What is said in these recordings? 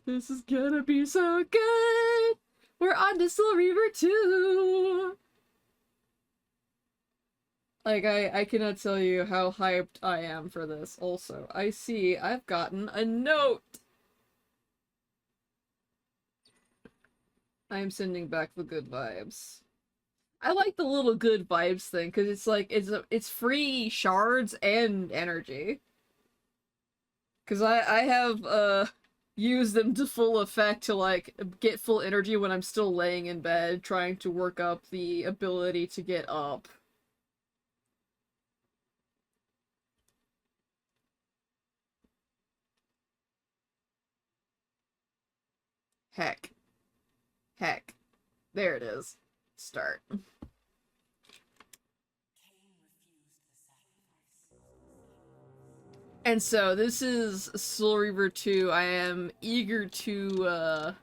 This is gonna be so good! We're on to Soul Reaver 2! Like, I cannot tell you how hyped I am for this. Also, I see I've gotten a note! I am sending back the good vibes. I like the little good vibes thing, because it's like, it's free shards and energy. Because I have, used them to full effect to, like, get full energy when I'm still laying in bed, trying to work up the ability to get up. Heck. Heck. There it is. Start. And so, this is Soul Reaver 2. I am eager to,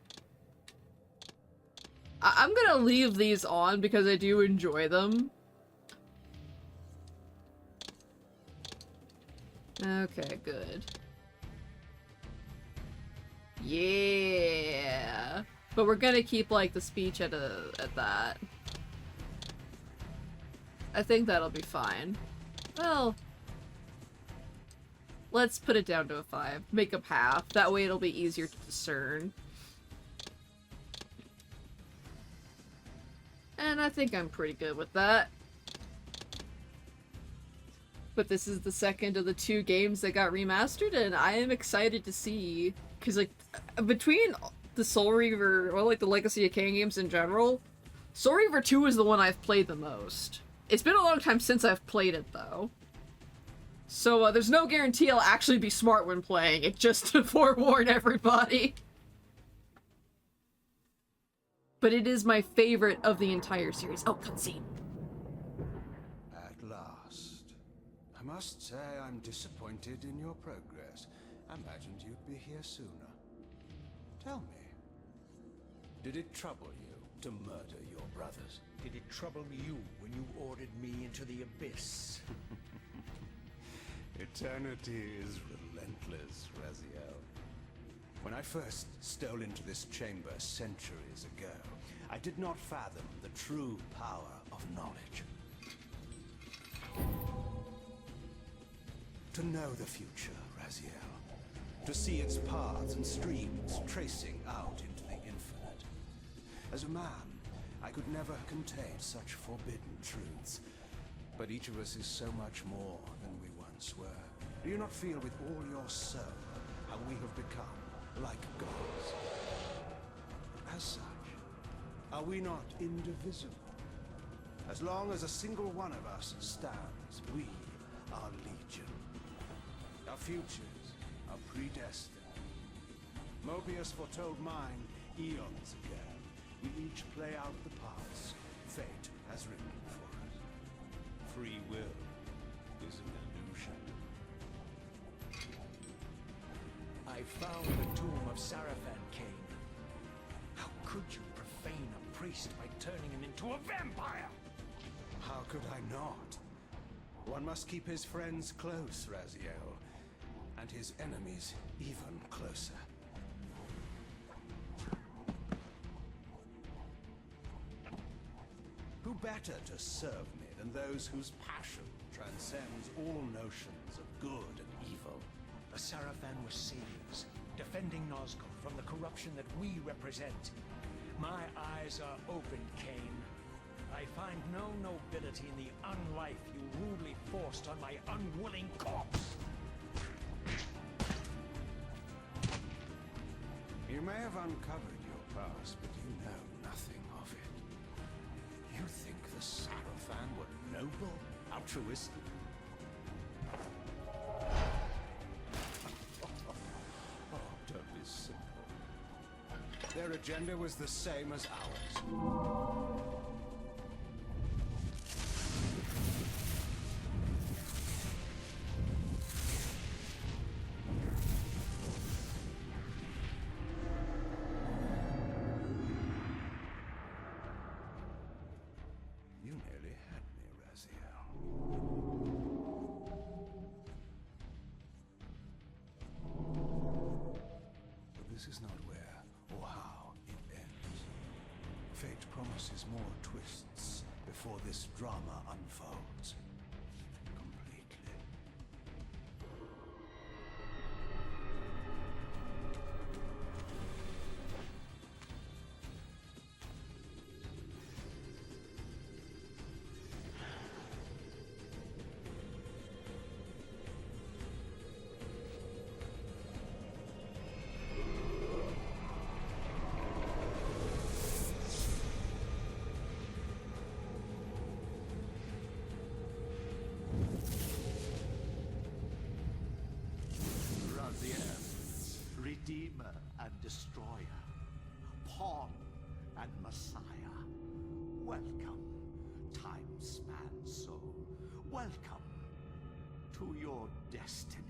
I'm gonna leave these on because I do enjoy them. Okay, good. Yeah. But we're gonna keep, like, the speech at that. I think that'll be fine. Well, let's put it down to a 5. Make up half. That way it'll be easier to discern. And I think I'm pretty good with that. But this is the second of the 2 games that got remastered, and I am excited to see. Because, like, between the Soul Reaver, or, like, the Legacy of Kain games in general, Soul Reaver 2 is the one I've played the most. It's been a long time since I've played it, though. So, there's no guarantee I'll actually be smart when playing it, just to forewarn everybody. But it is my favorite of the entire series. Oh, cutscene. At last. I must say I'm disappointed in your progress. I imagined you'd be here sooner. Tell me, did it trouble you to murder your brothers? Did it trouble you when you ordered me into the abyss? Eternity is relentless, Raziel. When I first stole into this chamber centuries ago, I did not fathom the true power of knowledge. To know the future, Raziel. To see its paths and streams tracing out into the infinite. As a man, I could never contain such forbidden truths. But each of us is so much more than we once were. Do you not feel with all your soul how we have become like gods? As such, are we not indivisible? As long as a single one of us stands, we are legion. Our futures are predestined. Mobius foretold mine eons ago. We each play out the parts fate has written for us. Free will is an illusion. I found the tomb of Sarafan, Kain. How could you profane a priest by turning him into a vampire? How could I not? One must keep his friends close, Raziel, and his enemies even closer. Who better to serve me than those whose passion transcends all notions of good and evil? The Sarafan were saviors, defending Nazgul from the corruption that we represent. My eyes are open, Kain. I find no nobility in the unlife you rudely forced on my unwilling corpse. You may have uncovered your past, but you know nothing of it. You think the Sarafan were noble, altruistic? Oh, don't be simple. Their agenda was the same as ours. You nearly had me, Raziel. this is not where or how it ends. Fate promises more twists before this drama unfolds completely. Raziel, Redeemer and Destroyer, Pawn and Messiah. Welcome, time-span soul. Welcome to your destiny.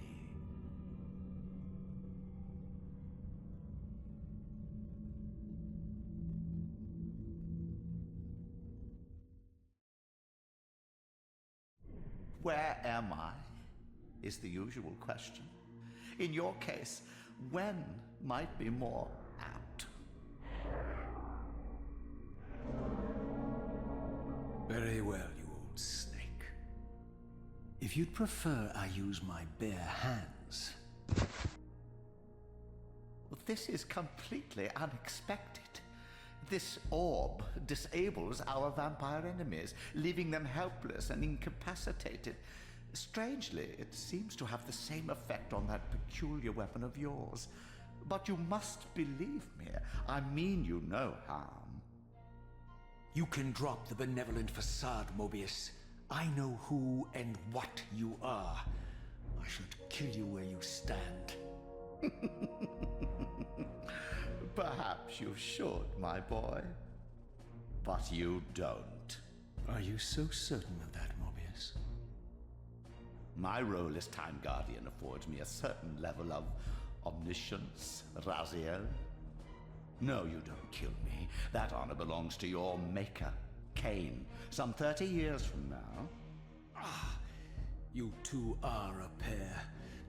Where am I? Is the usual question. In your case, when might be more apt. Very well, you old snake. If you'd prefer I use my bare hands. Well, this is completely unexpected. This orb disables our vampire enemies, leaving them helpless and incapacitated. Strangely, it seems to have the same effect on that peculiar weapon of yours. But you must believe me. I mean you no harm. You can drop the benevolent facade, Mobius. I know who and what you are. I should kill you where you stand. Perhaps you should, my boy. But you don't. Are you so certain of that, Mobius? My role as Time Guardian affords me a certain level of omniscience, Raziel. No, you don't kill me. That honor belongs to your maker, Kain, some 30 years from now. Ah, you two are a pair.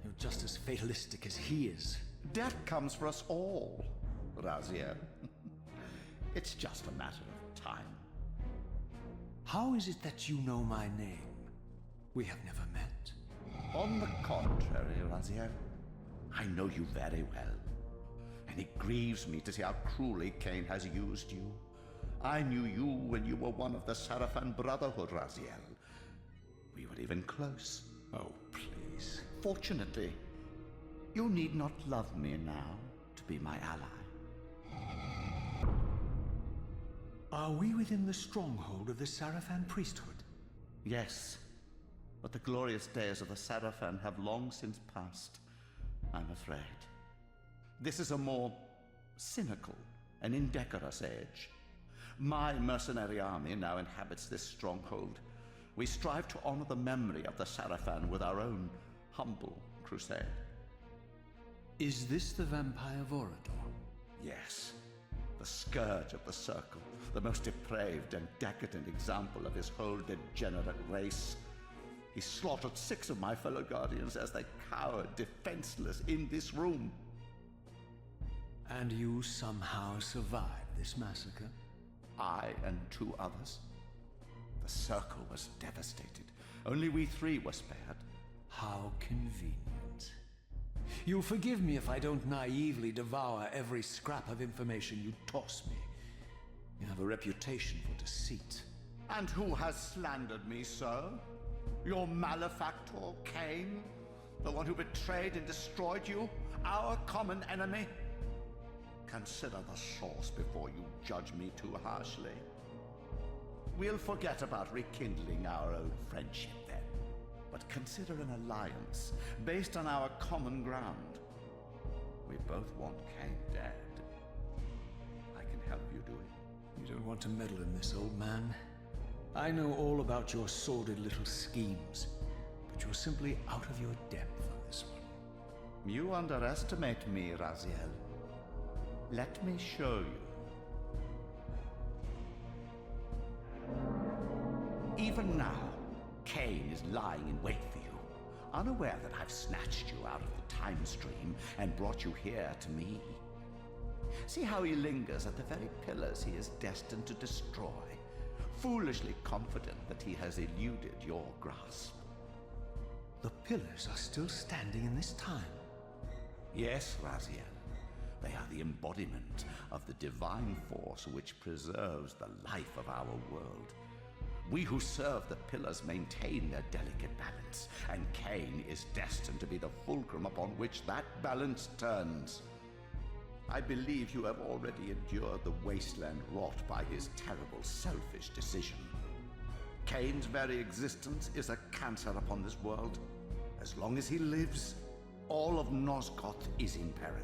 You're just as fatalistic as he is. Death comes for us all, Raziel. It's just a matter of time. How is it that you know my name? We have never met. On the contrary, Raziel, I know you very well. And it grieves me to see how cruelly Kain has used you. I knew you when you were one of the Sarafan Brotherhood, Raziel. We were even close. Oh, please. Fortunately, you need not love me now to be my ally. Are we within the stronghold of the Sarafan priesthood? Yes, but the glorious days of the Sarafan have long since passed, I'm afraid. This is a more cynical and indecorous age. My mercenary army now inhabits this stronghold. We strive to honor the memory of the Sarafan with our own humble crusade. Is this the vampire Vorador? Yes, the scourge of the Circle, the most depraved and decadent example of his whole degenerate race. He slaughtered 6 of my fellow Guardians as they cowered defenseless in this room. And you somehow survived this massacre? I and 2 others. The Circle was devastated. Only we 3 were spared. How convenient. You'll forgive me if I don't naively devour every scrap of information you toss me. You have a reputation for deceit. And who has slandered me so? Your malefactor, Kain? The one who betrayed and destroyed you? Our common enemy? Consider the source before you judge me too harshly. We'll forget about rekindling our old friendship then. But consider an alliance based on our common ground. We both want Kain dead. I can help you do it. You don't want to meddle in this, old man. I know all about your sordid little schemes, but you're simply out of your depth on this one. You underestimate me, Raziel. Let me show you. Even now, Kain is lying in wait for you, unaware that I've snatched you out of the time stream and brought you here to me. See how he lingers at the very pillars he is destined to destroy, foolishly confident that he has eluded your grasp. The pillars are still standing in this time. Yes, Raziel. They are the embodiment of the divine force which preserves the life of our world. We who serve the pillars maintain their delicate balance, and Kain is destined to be the fulcrum upon which that balance turns. I believe you have already endured the wasteland wrought by his terrible, selfish decision. Kain's very existence is a cancer upon this world. As long as he lives, all of Nosgoth is in peril.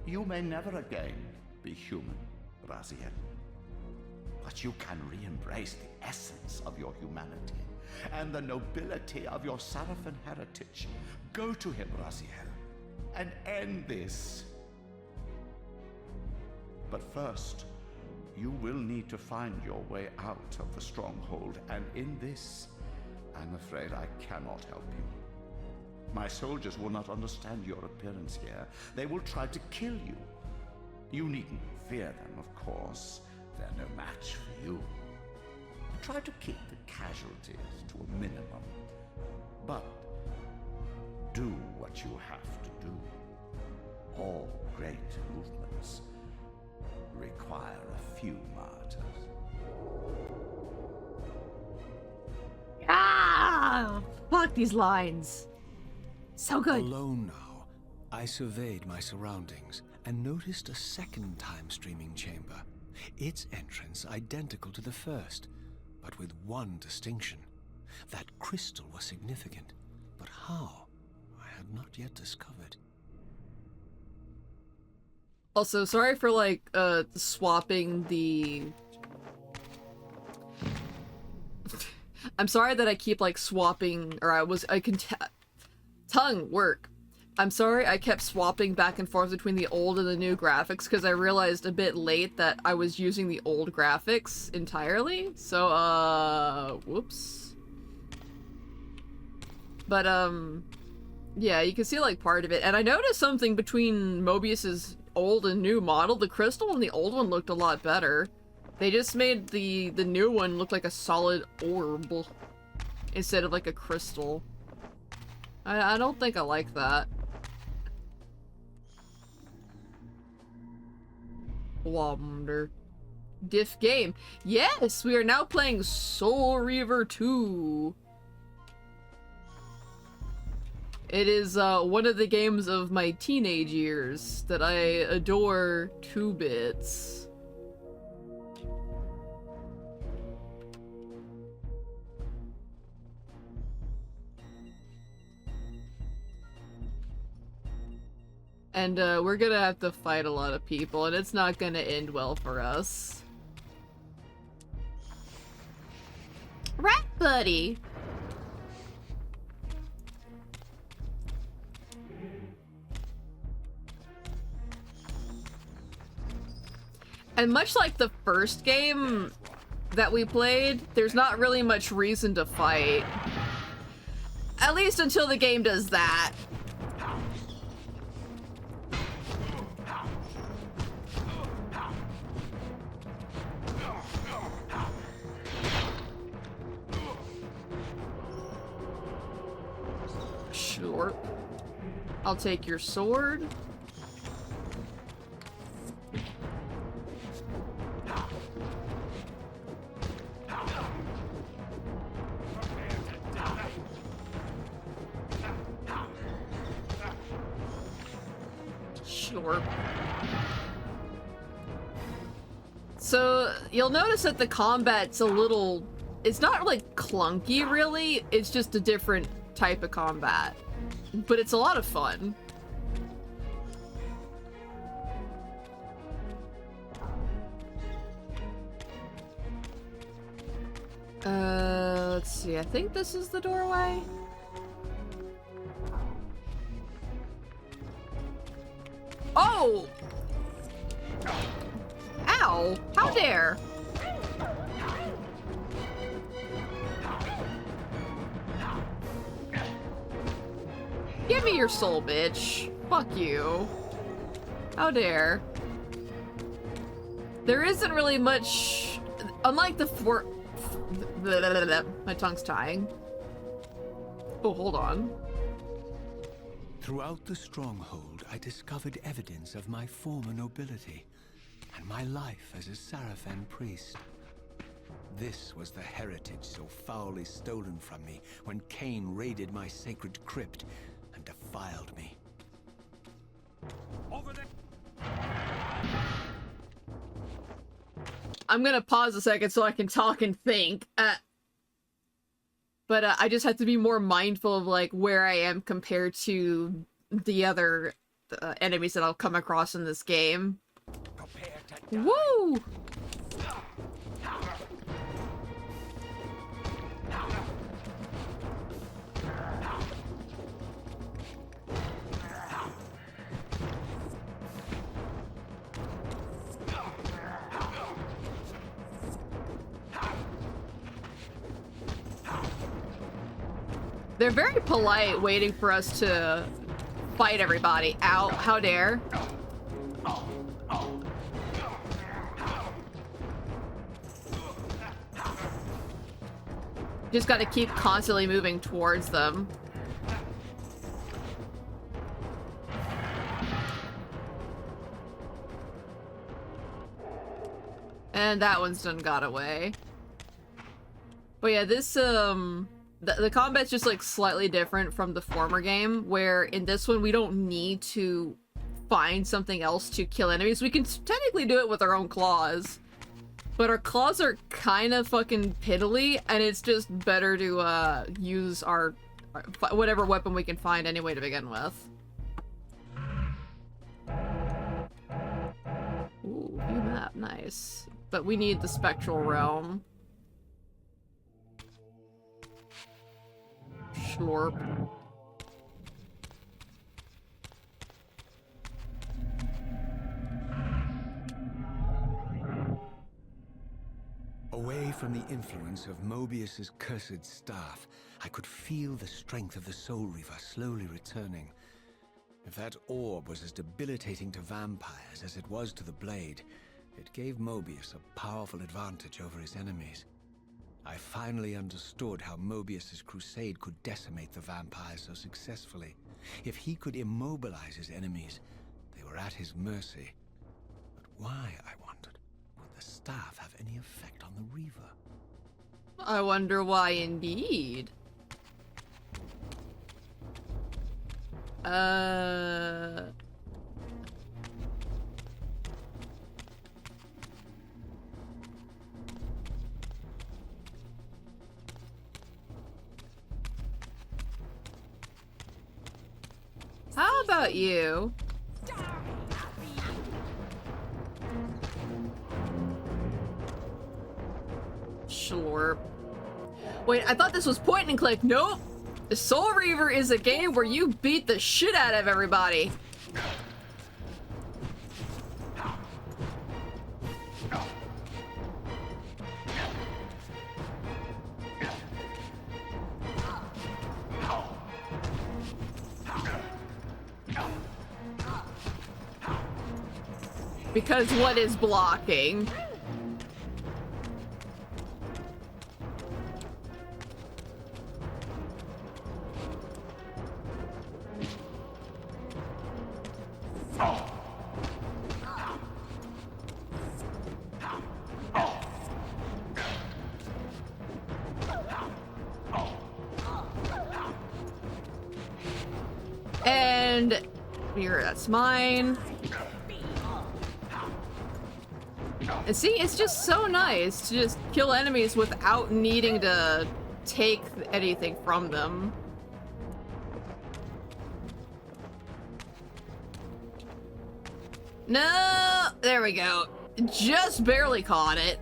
You may never again be human, Raziel. But you can re-embrace the essence of your humanity and the nobility of your Sarafan heritage. Go to him, Raziel, and end this. But first, you will need to find your way out of the stronghold, and in this, I'm afraid I cannot help you. My soldiers will not understand your appearance here. They will try to kill you. You needn't fear them, of course. They're no match for you. Try to keep the casualties to a minimum. But do what you have to do. All great movements require a few martyrs. Ah! Fuck these lines. So good. Alone now, I surveyed my surroundings and noticed a second time-streaming chamber. Its entrance identical to the first, but with one distinction. That crystal was significant, but how? I had not yet discovered. Also, sorry for, like, swapping the... I'm sorry that I keep, like, swapping, or tongue work. I'm sorry I kept swapping back and forth between the old and the new graphics, because I realized a bit late that I was using the old graphics entirely, so, whoops. But, yeah, you can see, like, part of it, and I noticed something between Mobius's old and new model. The crystal in the old one looked a lot better. They just made the new one look like a solid orb instead of like a crystal. I don't think I like that. Wonder. Diff game. Yes, we are now playing Soul Reaver 2. It is one of the games of my teenage years that I adore 2-bits. And we're gonna have to fight a lot of people, and it's not gonna end well for us. Right, buddy? And much like the first game that we played, there's not really much reason to fight. At least until the game does that. Sure. I'll take your sword. Sure. So, you'll notice that the combat's a little... It's not, like, clunky, really. It's just a different type of combat. But it's a lot of fun. Let's see. I think this is the doorway. Oh! Ow! How dare! Give me your soul, bitch. Fuck you. How dare. There isn't really much, unlike the my tongue's tying. Oh, hold on. Throughout the stronghold, I discovered evidence of my former nobility and my life as a Sarafan priest. This was the heritage so foully stolen from me when Kain raided my sacred crypt and defiled me. Over there. I'm gonna pause a second so I can talk and think. But I just have to be more mindful of like where I am compared to the other enemies that I'll come across in this game. Prepare to die. Woo! They're very polite, waiting for us to fight everybody. Ow, how dare. Just gotta keep constantly moving towards them. And that one's done got away. But yeah, this, the combat's just like slightly different from the former game, where in this one we don't need to find something else to kill enemies. We can technically do it with our own claws, but our claws are kind of fucking piddly, and it's just better to use our whatever weapon we can find anyway to begin with. Ooh, view map, nice. But we need the spectral realm. Schlorp. Away from the influence of Mobius's cursed staff, I could feel the strength of the Soul Reaver slowly returning. If that orb was as debilitating to vampires as it was to the blade, it gave Mobius a powerful advantage over his enemies. I finally understood how Mobius's crusade could decimate the vampires so successfully. If he could immobilize his enemies, they were at his mercy. But why, I wondered, would the staff have any effect on the Reaver? I wonder why indeed. How about you? Schlorp. Wait, I thought this was point and click. Nope. The Soul Reaver is a game where you beat the shit out of everybody. Because what is blocking? And here, that's mine. And see, it's just so nice to just kill enemies without needing to take anything from them. No! There we go. Just barely caught it.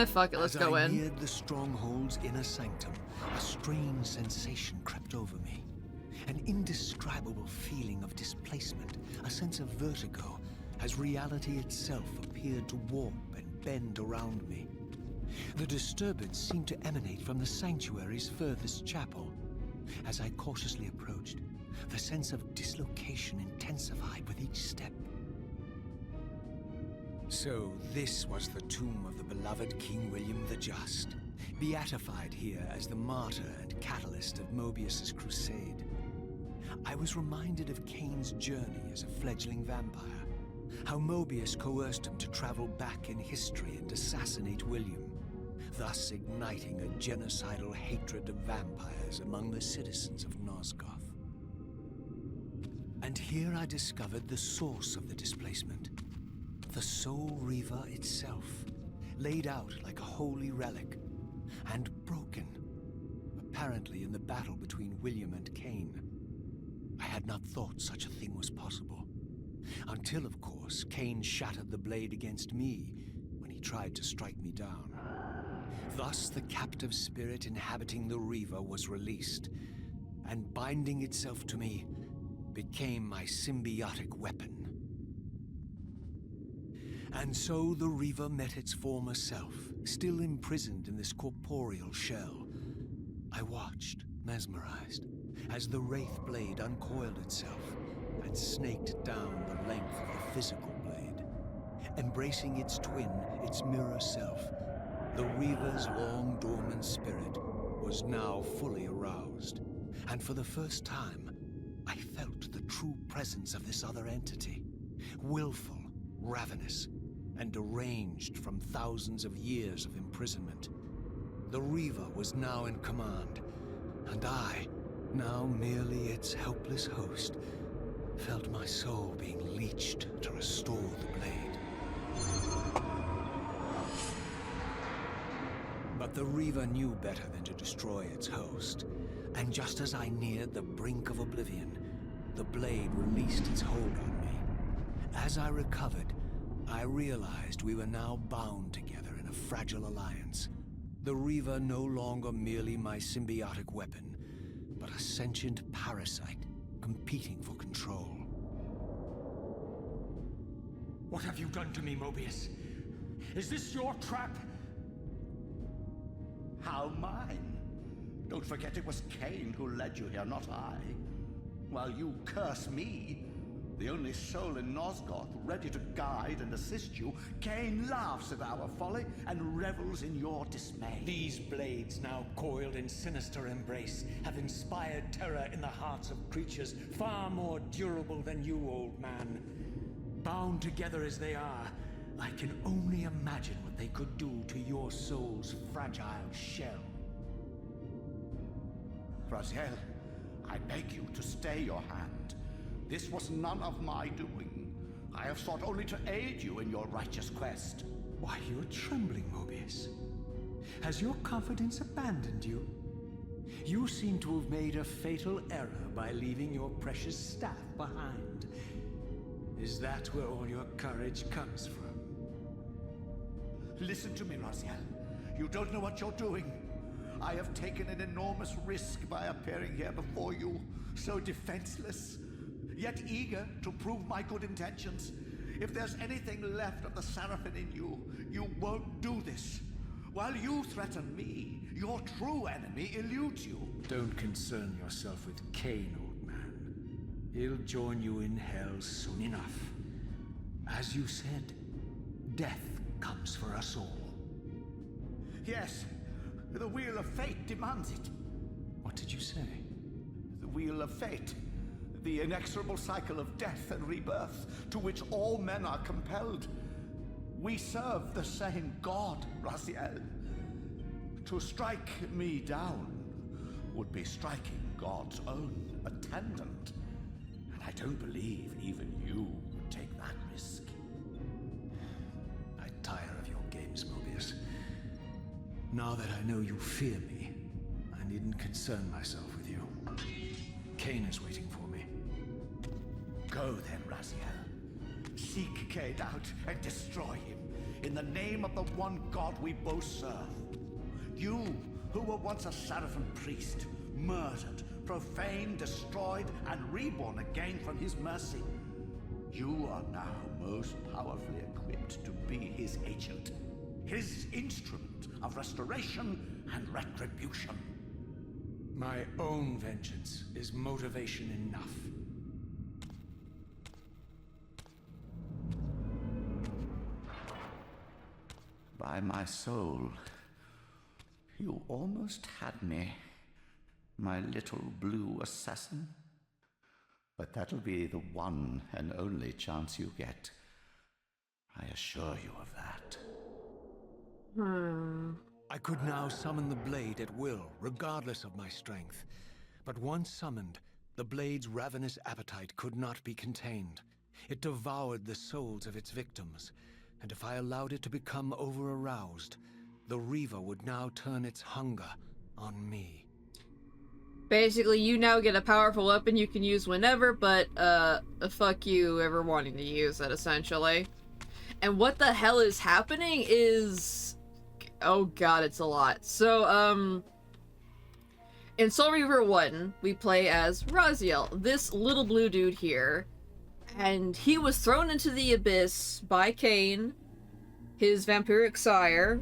Fuck it, let's go in. As I neared the stronghold's inner sanctum, a strange sensation crept over me. An indescribable feeling of displacement, a sense of vertigo, as reality itself appeared to warp and bend around me. The disturbance seemed to emanate from the sanctuary's furthest chapel. As I cautiously approached, The sense of dislocation intensified with each step. So this was the tomb of the beloved King William the Just, beatified here as the martyr and catalyst of Mobius's crusade. I was reminded of Kain's journey as a fledgling vampire, how Mobius coerced him to travel back in history and assassinate William, thus igniting a genocidal hatred of vampires among the citizens of Nosgoth. And here I discovered the source of the displacement. The Soul Reaver itself, laid out like a holy relic, and broken, apparently in the battle between William and Kain. I had not thought such a thing was possible, until, of course, Kain shattered the blade against me when he tried to strike me down. Thus, the captive spirit inhabiting the Reaver was released, and binding itself to me, became my symbiotic weapon. And so the Reaver met its former self, still imprisoned in this corporeal shell. I watched, mesmerized, as the Wraith blade uncoiled itself and snaked down the length of the physical blade. Embracing its twin, its mirror self, the Reaver's long dormant spirit was now fully aroused, and for the first time, I felt the true presence of this other entity, willful, ravenous, and deranged from thousands of years of imprisonment. The Reaver was now in command, and I, now merely its helpless host, felt my soul being leached to restore the blade. But the Reaver knew better than to destroy its host, and just as I neared the brink of oblivion, the blade released its hold on me. As I recovered, I realized we were now bound together in a fragile alliance. The Reaver no longer merely my symbiotic weapon, but a sentient parasite competing for control. What have you done to me, Mobius? Is this your trap? How mine? Don't forget it was Kain who led you here, not I. While you curse me, the only soul in Nosgoth ready to guide and assist you, Kain laughs at our folly and revels in your dismay. These blades, now coiled in sinister embrace, have inspired terror in the hearts of creatures far more durable than you, old man. Bound together as they are, I can only imagine what they could do to your soul's fragile shell. Raziel, I beg you to stay your hand. This was none of my doing. I have sought only to aid you in your righteous quest. Why, you're trembling, Mobius. Has your confidence abandoned you? You seem to have made a fatal error by leaving your precious staff behind. Is that where all your courage comes from? Listen to me, Raziel. You don't know what you're doing. I have taken an enormous risk by appearing here before you, so defenseless, yet eager to prove my good intentions. If there's anything left of the Seraphim in you, you won't do this. While you threaten me, your true enemy eludes you. Don't concern yourself with Kain, old man. He'll join you in hell soon enough. As you said, death comes for us all. Yes, the wheel of fate demands it. What did you say? The wheel of fate. The inexorable cycle of death and rebirth to which all men are compelled. We serve the same God, Raziel. To strike me down would be striking God's own attendant. And I don't believe even you would take that risk. I tire of your games, Mobius. Now that I know you fear me, I needn't concern myself with you. Kain is waiting for me. Go then, Raziel. Seek Kain out and destroy him in the name of the one God we both serve. You, who were once a Seraphim priest, murdered, profaned, destroyed, and reborn again from his mercy. You are now most powerfully equipped to be his agent, his instrument of restoration and retribution. My own vengeance is motivation enough. By my soul, you almost had me, my little blue assassin. But that'll be the one and only chance you get. I assure you of that. I could now summon the blade at will, regardless of my strength. But once summoned, the blade's ravenous appetite could not be contained. It devoured the souls of its victims, and if I allowed it to become over-aroused, the Reaver would now turn its hunger on me. Basically, you now get a powerful weapon you can use whenever, but, fuck you ever wanting to use it, essentially. And what the hell is happening is... Oh god, it's a lot. So, in Soul Reaver 1, we play as Raziel, this little blue dude here. And he was thrown into the abyss by Kain, his vampiric sire,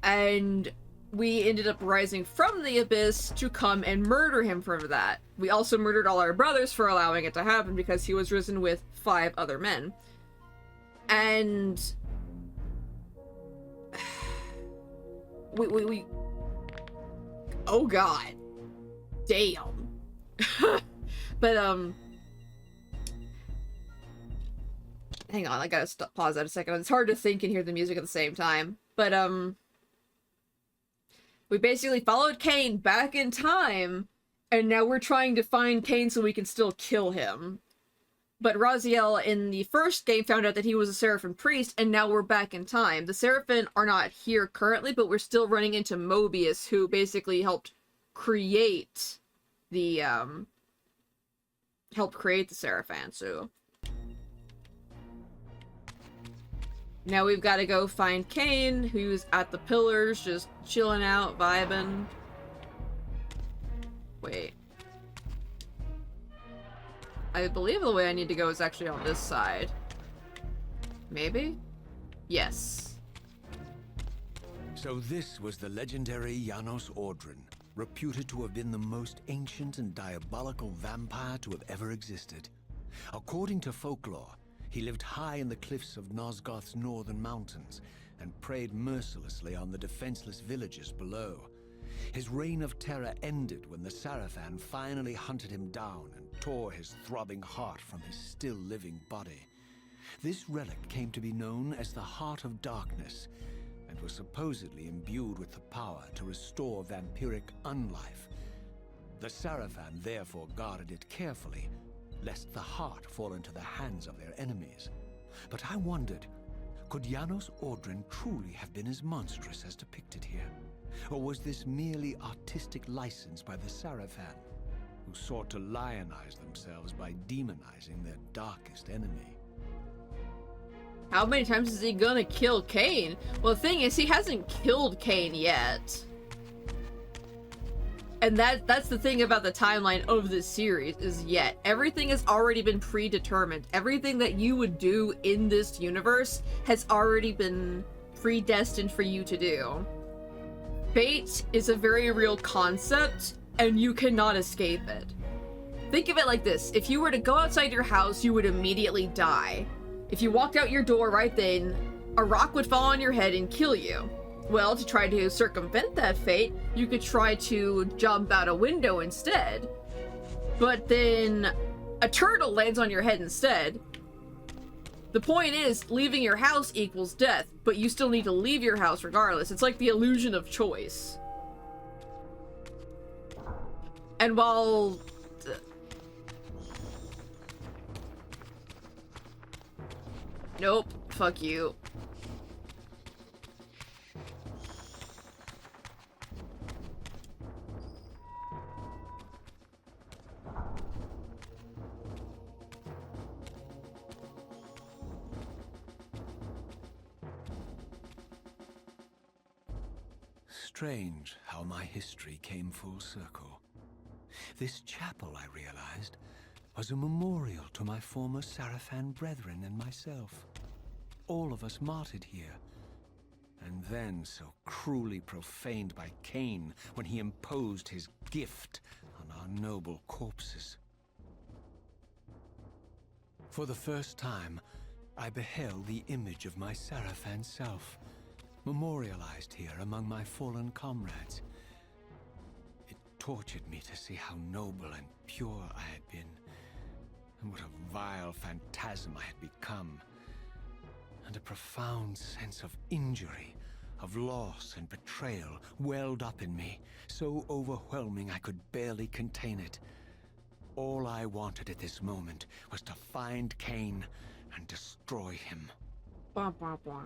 and we ended up rising from the abyss to come and murder him for that. We also murdered all our brothers for allowing it to happen because he was risen with 5 other men. And... we... Oh god. Damn. But, hang on, I gotta pause that a second. It's hard to think and hear the music at the same time. But, we basically followed Kain back in time, and now we're trying to find Kain so we can still kill him. But Raziel in the first game found out that he was a Seraphim priest, and now we're back in time. The Seraphim are not here currently, but we're still running into Mobius, who basically helped create the Seraphim, so... Now we've got to go find Kain, who's at the pillars, just chilling out, vibing. Wait. I believe the way I need to go is actually on this side. Maybe? Yes. So this was the legendary Janos Ordrin, reputed to have been the most ancient and diabolical vampire to have ever existed. According to folklore, he lived high in the cliffs of Nosgoth's northern mountains and preyed mercilessly on the defenseless villages below. His reign of terror ended when the Seraphim finally hunted him down and tore his throbbing heart from his still-living body. This relic came to be known as the Heart of Darkness and was supposedly imbued with the power to restore vampiric unlife. The Seraphim therefore guarded it carefully, lest the heart fall into the hands of their enemies. But I wondered, could Janos Ordrin truly have been as monstrous as depicted here? Or was this merely artistic license by the Seraphim, who sought to lionize themselves by demonizing their darkest enemy? How many times is he gonna kill Kain? Well, the thing is, he hasn't killed Kain yet. And that's the thing about the timeline of this series, is yet. Everything has already been predetermined. Everything that you would do in this universe has already been predestined for you to do. Fate is a very real concept, and you cannot escape it. Think of it like this. If you were to go outside your house, you would immediately die. If you walked out your door right then, a rock would fall on your head and kill you. Well, to try to circumvent that fate, you could try to jump out a window instead. But then a turtle lands on your head instead. The point is, leaving your house equals death, but you still need to leave your house regardless. It's like the illusion of choice. And while... Nope. Fuck you. Strange how my history came full circle. This chapel, I realized, was a memorial to my former Seraphim brethren and myself. All of us martyred here, and then so cruelly profaned by Kain when he imposed his gift on our noble corpses. For the first time, I beheld the image of my Seraphan self, memorialized here among my fallen comrades. It tortured me to see how noble and pure I had been, and what a vile phantasm I had become. And a profound sense of injury, of loss and betrayal welled up in me, so overwhelming I could barely contain it. All I wanted at this moment was to find Kain and destroy him. Blah, blah, blah.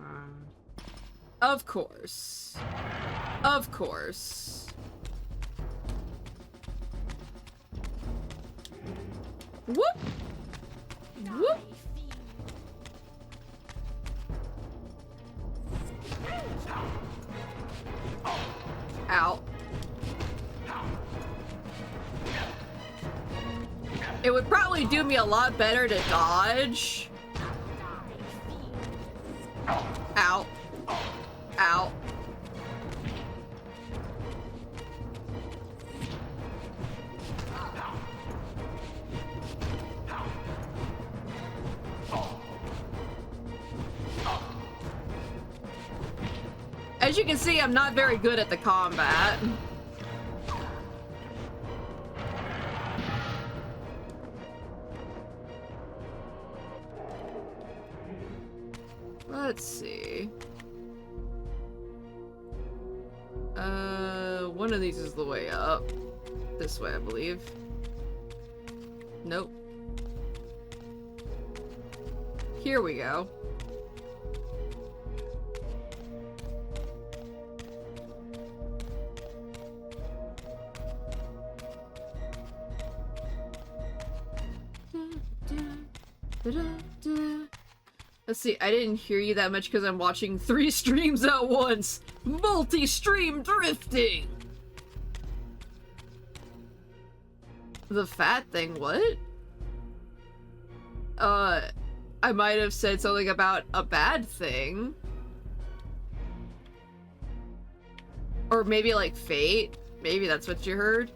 Of course. Of course. Whoop! Whoop! Ow. It would probably do me a lot better to dodge. Ow. Ow. As you can see, I'm not very good at the combat. Let's see. One of these is the way up. This way, I believe. Nope. Here we go. Let's see, I didn't hear you that much because I'm watching 3 streams at once. Multi-stream drifting! The fat thing, what? I might have said something about a bad thing. Or maybe like fate. Maybe that's what you heard.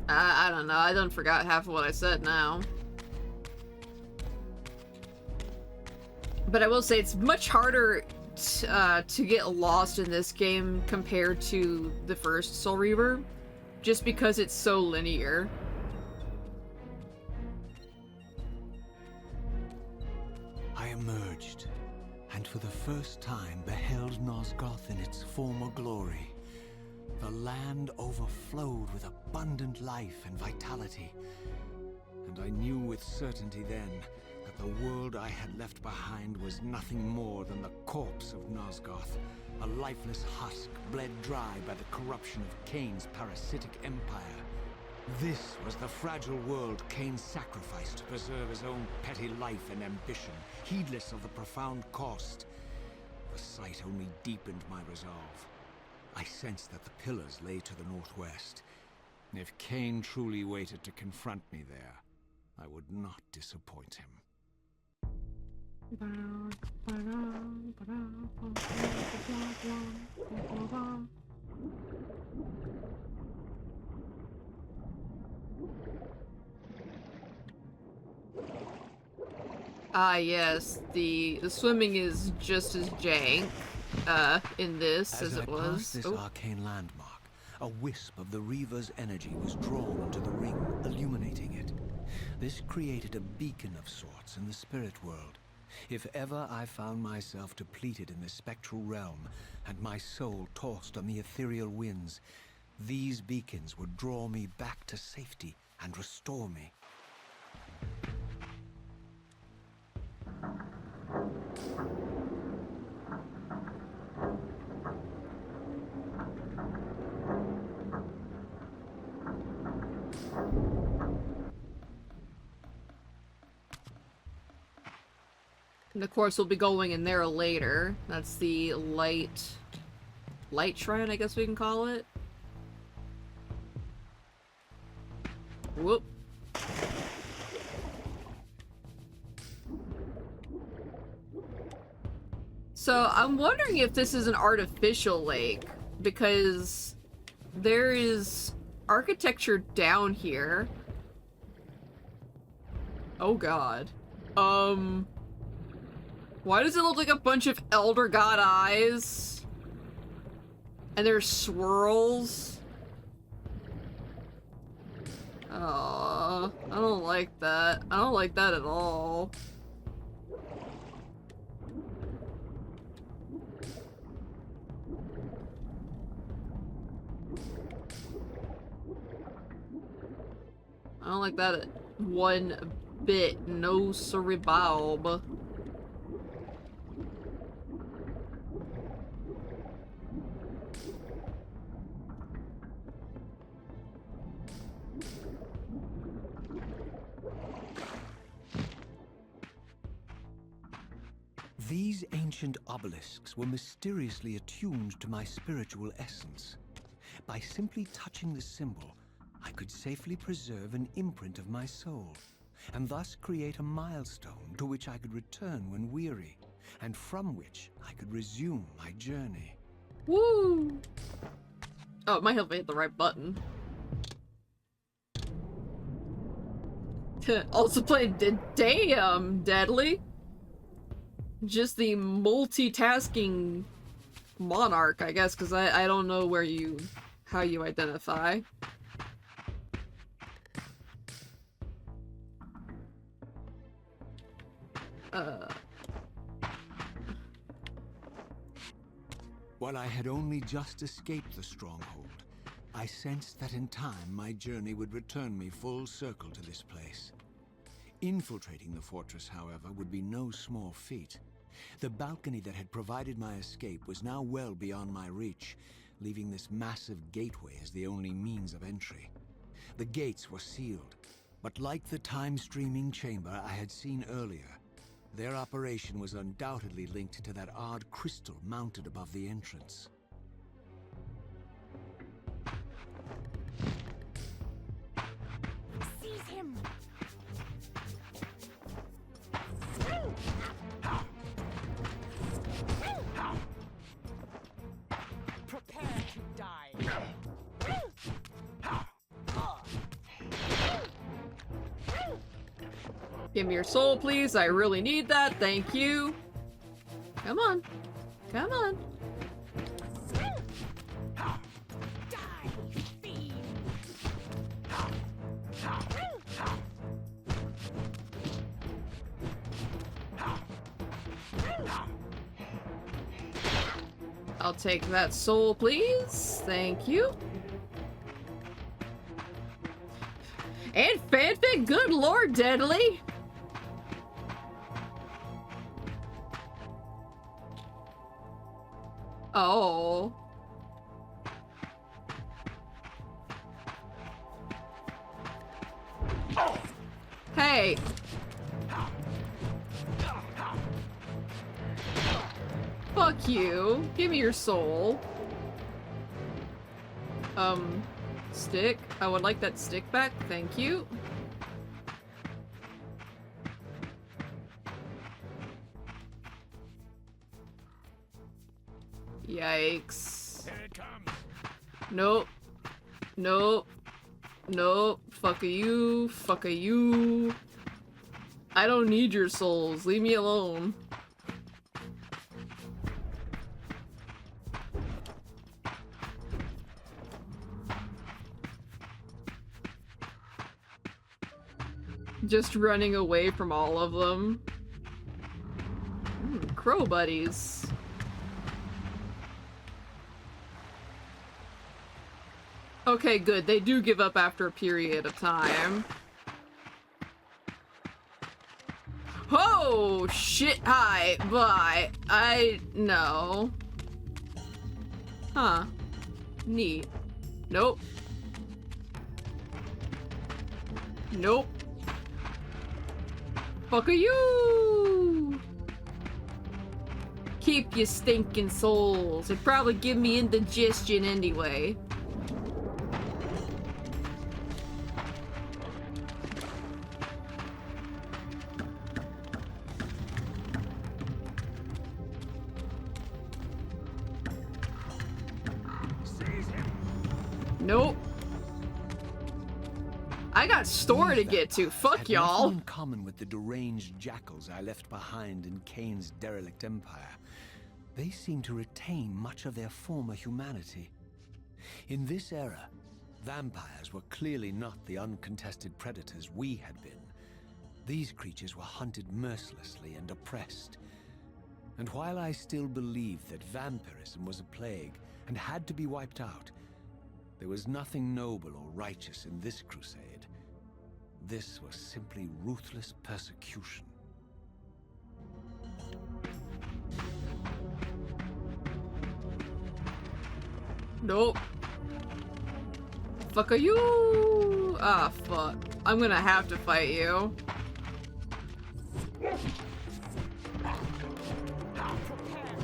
I don't know, I done forgot half of what I said now. But I will say it's much harder to get lost in this game compared to the first Soul Reaver, just because it's so linear. I emerged, and for the first time beheld Nosgoth in its former glory. The land overflowed with abundant life and vitality, and I knew with certainty then that the world I had left behind was nothing more than the corpse of Nosgoth, a lifeless husk bled dry by the corruption of Kain's parasitic empire. This was the fragile world Kain sacrificed to preserve his own petty life and ambition, heedless of the profound cost. The sight only deepened my resolve. I sensed that the pillars lay to the northwest. If Kain truly waited to confront me there, I would not disappoint him. Ah, yes, the swimming is just as jank in this as it was. As I passed this arcane landmark, a wisp of the Reaver's energy was drawn into the ring, illuminating it. This created a beacon of sorts in the spirit world. If ever I found myself depleted in the spectral realm, and my soul tossed on the ethereal winds, these beacons would draw me back to safety and restore me. And of course, we'll be going in there later. That's the light shrine, I guess we can call it. Whoop. So I'm wondering if this is an artificial lake, because there is architecture down here. Oh god. Why does it look like a bunch of Elder God eyes? And there's swirls? I don't like that. I don't like that at all. I don't like that one bit. No sorry, Bob. These ancient obelisks were mysteriously attuned to my spiritual essence. By simply touching the symbol, I could safely preserve an imprint of my soul, and thus create a milestone to which I could return when weary, and from which I could resume my journey. Woo! Oh, it might have hit the right button. Also played damn deadly. Just the multitasking monarch, I guess, because I don't know how you identify. While I had only just escaped the stronghold, I sensed that in time my journey would return me full circle to this place. Infiltrating the fortress, however, would be no small feat. The balcony that had provided my escape was now well beyond my reach, leaving this massive gateway as the only means of entry. The gates were sealed, but like the time-streaming chamber I had seen earlier, their operation was undoubtedly linked to that odd crystal mounted above the entrance. Seize him! Prepare to die. Give me your soul, please. I really need that. Thank you. Come on. Come on. Die, fiend! I'll take that soul, please. Thank you. And fanfic, good lord, Deadly! Oh. Hey. Fuck you. Give me your soul. Stick. I would like that stick back. Thank you. Yikes. Here it comes. Nope. Nope. Nope. Fuck you. Fuck you. I don't need your souls. Leave me alone. Just running away from all of them. Crow buddies. Okay, good. They do give up after a period of time. Oh, shit. Hi. Bye. No. Huh. Neat. Nope. Nope. Fuck you! Keep your stinking souls. It'd probably give me indigestion anyway. Nope. I got store to These get to. vampires Fuck had y'all. nothing in common with the deranged jackals I left behind in Kain's derelict empire. They seemed to retain much of their former humanity. In this era, vampires were clearly not the uncontested predators we had been. These creatures were hunted mercilessly and oppressed. And while I still believed that vampirism was a plague and had to be wiped out, there was nothing noble or righteous in this crusade. This was simply ruthless persecution. Nope. Fuck are you? Ah, fuck. I'm gonna have to fight you. Prepare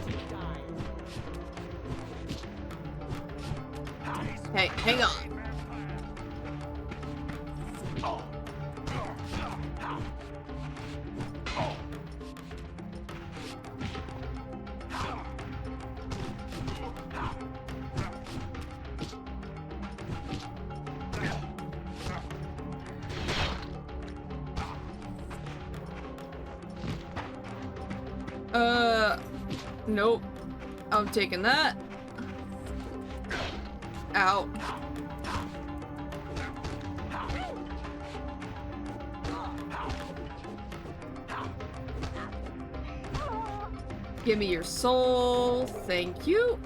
to die. Hey, hang on. Nope. I'm taking that. Out. Give me your soul. Thank you.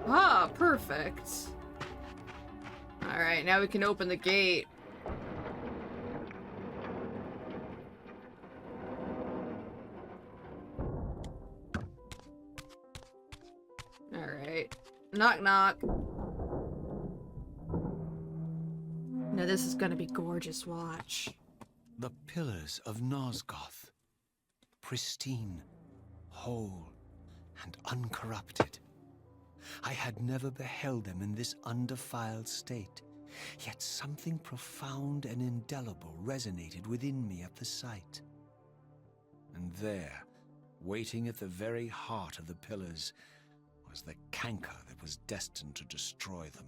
Ah, perfect. Alright, now we can open the gate. Alright. Knock knock. Now this is gonna be gorgeous, watch. The pillars of Nosgoth. Pristine, whole, and uncorrupted. I had never beheld them in this undefiled state, yet something profound and indelible resonated within me at the sight. And there, waiting at the very heart of the pillars, was the canker that was destined to destroy them.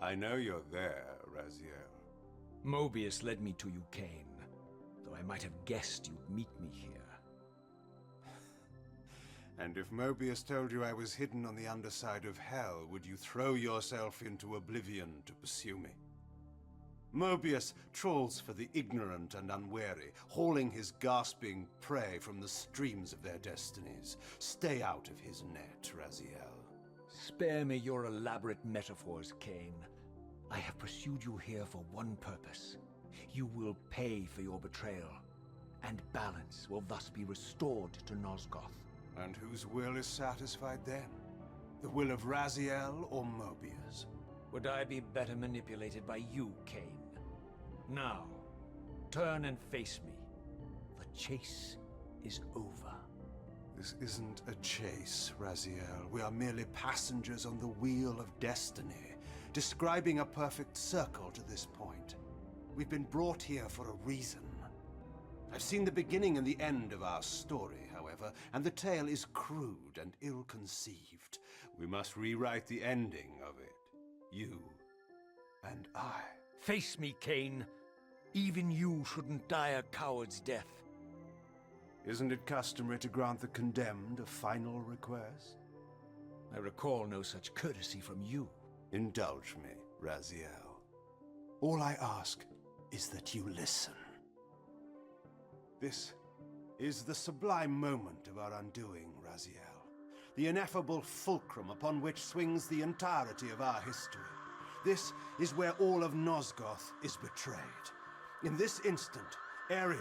I know you're there, Raziel. Mobius led me to you, Kain, though I might have guessed you'd meet me here. And if Mobius told you I was hidden on the underside of hell, would you throw yourself into oblivion to pursue me? Mobius trawls for the ignorant and unwary, hauling his gasping prey from the streams of their destinies. Stay out of his net, Raziel. Spare me your elaborate metaphors, Kain. I have pursued you here for one purpose. You will pay for your betrayal, and balance will thus be restored to Nosgoth. And whose will is satisfied then? The will of Raziel or Mobius? Would I be better manipulated by you, Kain? Now, turn and face me. The chase is over. This isn't a chase, Raziel. We are merely passengers on the wheel of destiny, describing a perfect circle to this point. We've been brought here for a reason. I've seen the beginning and the end of our story, however, and the tale is crude and ill-conceived. We must rewrite the ending of it. You and I. Face me, Kain. Even you shouldn't die a coward's death. Isn't it customary to grant the condemned a final request? I recall no such courtesy from you. Indulge me, Raziel. All I ask is that you listen. This is the sublime moment of our undoing, Raziel. The ineffable fulcrum upon which swings the entirety of our history. This is where all of Nosgoth is betrayed. In this instant, Ariel,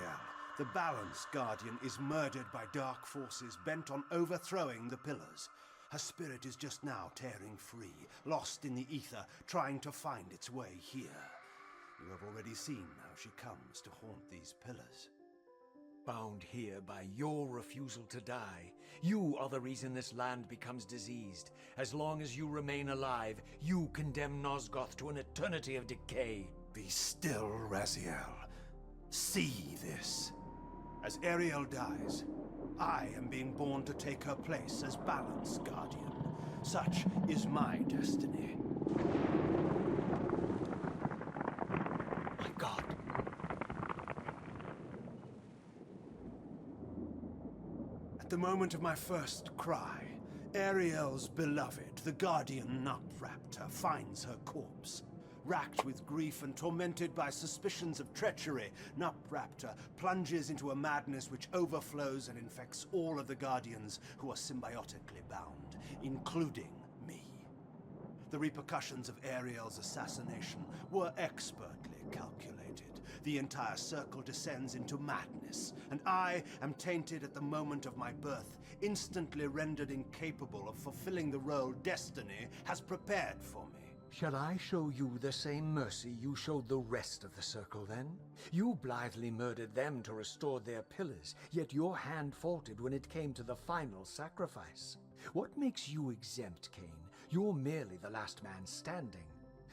the Balance Guardian, is murdered by dark forces bent on overthrowing the pillars. Her spirit is just now tearing free, lost in the ether, trying to find its way here. You have already seen how she comes to haunt these pillars. Bound here by your refusal to die, you are the reason this land becomes diseased. As long as you remain alive, you condemn Nosgoth to an eternity of decay. Be still, Raziel. See this. As Ariel dies, I am being born to take her place as Balance Guardian. Such is my destiny. My God. At the moment of my first cry, Ariel's beloved, the Guardian Nutraptor, finds her corpse. Racked with grief and tormented by suspicions of treachery, Nutraptor plunges into a madness which overflows and infects all of the Guardians who are symbiotically bound, including me. The repercussions of Ariel's assassination were expertly calculated. The entire circle descends into madness, and I am tainted at the moment of my birth, instantly rendered incapable of fulfilling the role destiny has prepared for me. Shall I show you the same mercy you showed the rest of the Circle, then? You blithely murdered them to restore their pillars, yet your hand faltered when it came to the final sacrifice. What makes you exempt, Kain? You're merely the last man standing.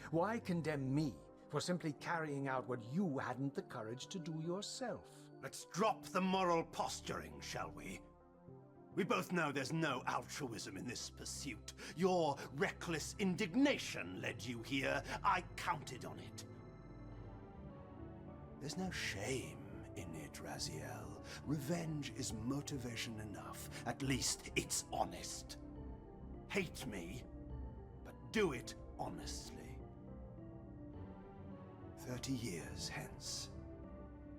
Why condemn me for simply carrying out what you hadn't the courage to do yourself? Let's drop the moral posturing, shall we? We both know there's no altruism in this pursuit. Your reckless indignation led you here. I counted on it. There's no shame in it, Raziel. Revenge is motivation enough. At least it's honest. Hate me, but do it honestly. 30 years hence,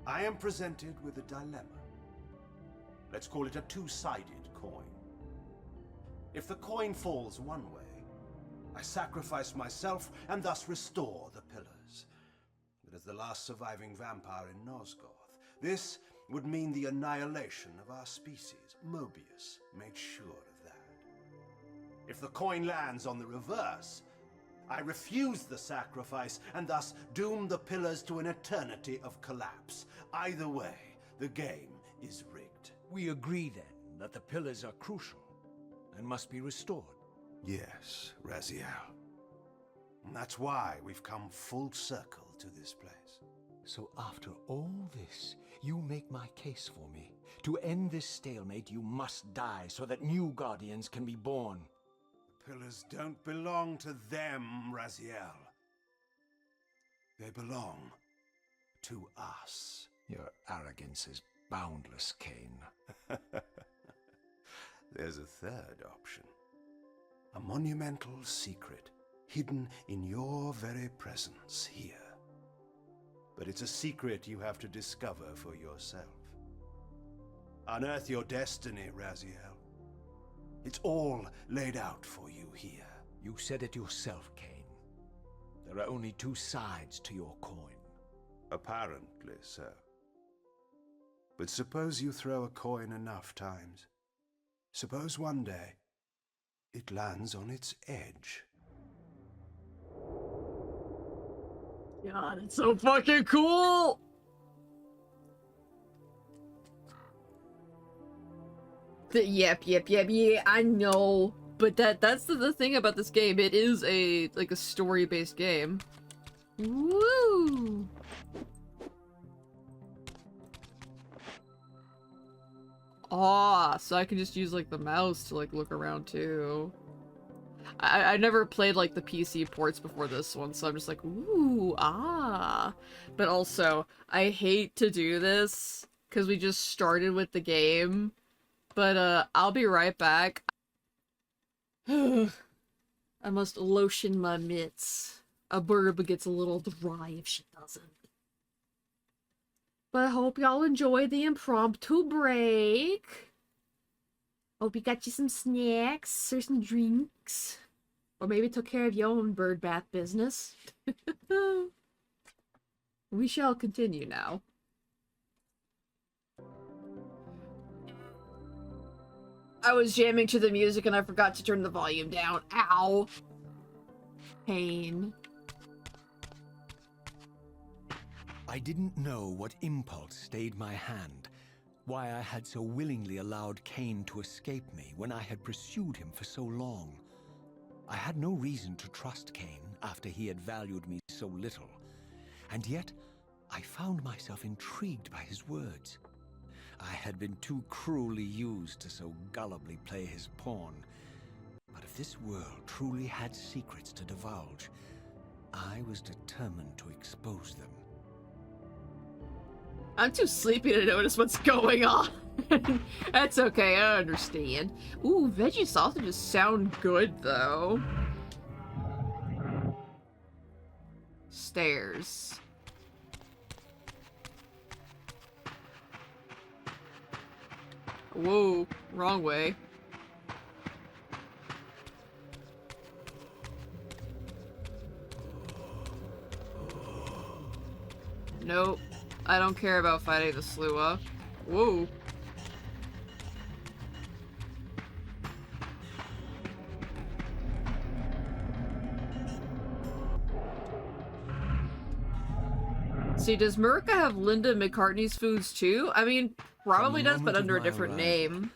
I am presented with a dilemma. Let's call it a two-sided coin. If the coin falls one way, I sacrifice myself and thus restore the pillars. But as the last surviving vampire in Nosgoth, this would mean the annihilation of our species. Mobius made sure of that. If the coin lands on the reverse, I refuse the sacrifice and thus doom the pillars to an eternity of collapse. Either way, the game is rigged. We agree, then, that the pillars are crucial and must be restored. Yes, Raziel. And that's why we've come full circle to this place. So after all this, you make my case for me. To end this stalemate, you must die so that new Guardians can be born. The pillars don't belong to them, Raziel. They belong to us. Your arrogance is boundless, Kain. There's a third option. A monumental secret, hidden in your very presence here. But it's a secret you have to discover for yourself. Unearth your destiny, Raziel. It's all laid out for you here. You said it yourself, Kain. There are only two sides to your coin. Apparently so. But suppose you throw a coin enough times. Suppose one day it lands on its edge. God, it's so fucking cool! Yep, I know. But that's the thing about this game. It is a story-based game. Woo! Ah, so I can just use like the mouse to like look around too. I never played like the PC ports before this one, so I'm just like, ooh, ah. But also, I hate to do this because we just started with the game. But I'll be right back. I must lotion my mitts. A burb gets a little dry if she doesn't. But I hope y'all enjoyed the impromptu break. Hope you got you some snacks or some drinks. Or maybe took care of your own bird bath business. We shall continue now. I was jamming to the music and I forgot to turn the volume down. Ow. Pain. I didn't know what impulse stayed my hand, why I had so willingly allowed Kain to escape me when I had pursued him for so long. I had no reason to trust Kain after he had valued me so little, and yet I found myself intrigued by his words. I had been too cruelly used to so gullibly play his pawn. But if this world truly had secrets to divulge, I was determined to expose them. I'm too sleepy to notice what's going on. That's okay, I understand. Ooh, veggie sausages sound good, though. Stairs. Whoa, wrong way. Nope. I don't care about fighting the Slua. Whoa. See, does Murica have Linda McCartney's foods too? I mean, probably does, but under a different name.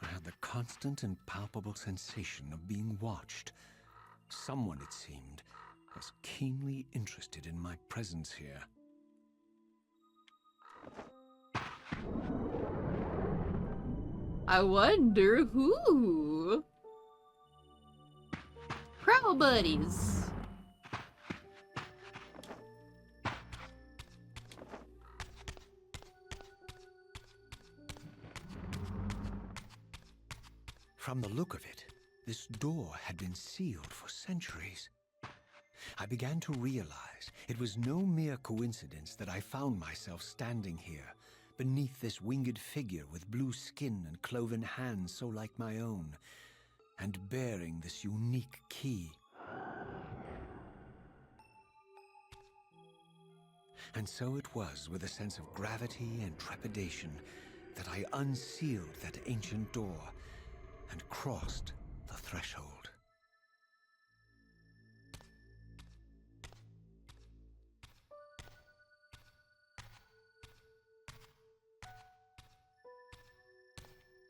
I had the constant and palpable sensation of being watched. Someone, it seemed, was keenly interested in my presence here. I wonder who? Prowl buddies. From the look of it, this door had been sealed for centuries. I began to realize it was no mere coincidence that I found myself standing here, beneath this winged figure with blue skin and cloven hands so like my own, and bearing this unique key. And so it was with a sense of gravity and trepidation that I unsealed that ancient door and crossed the threshold.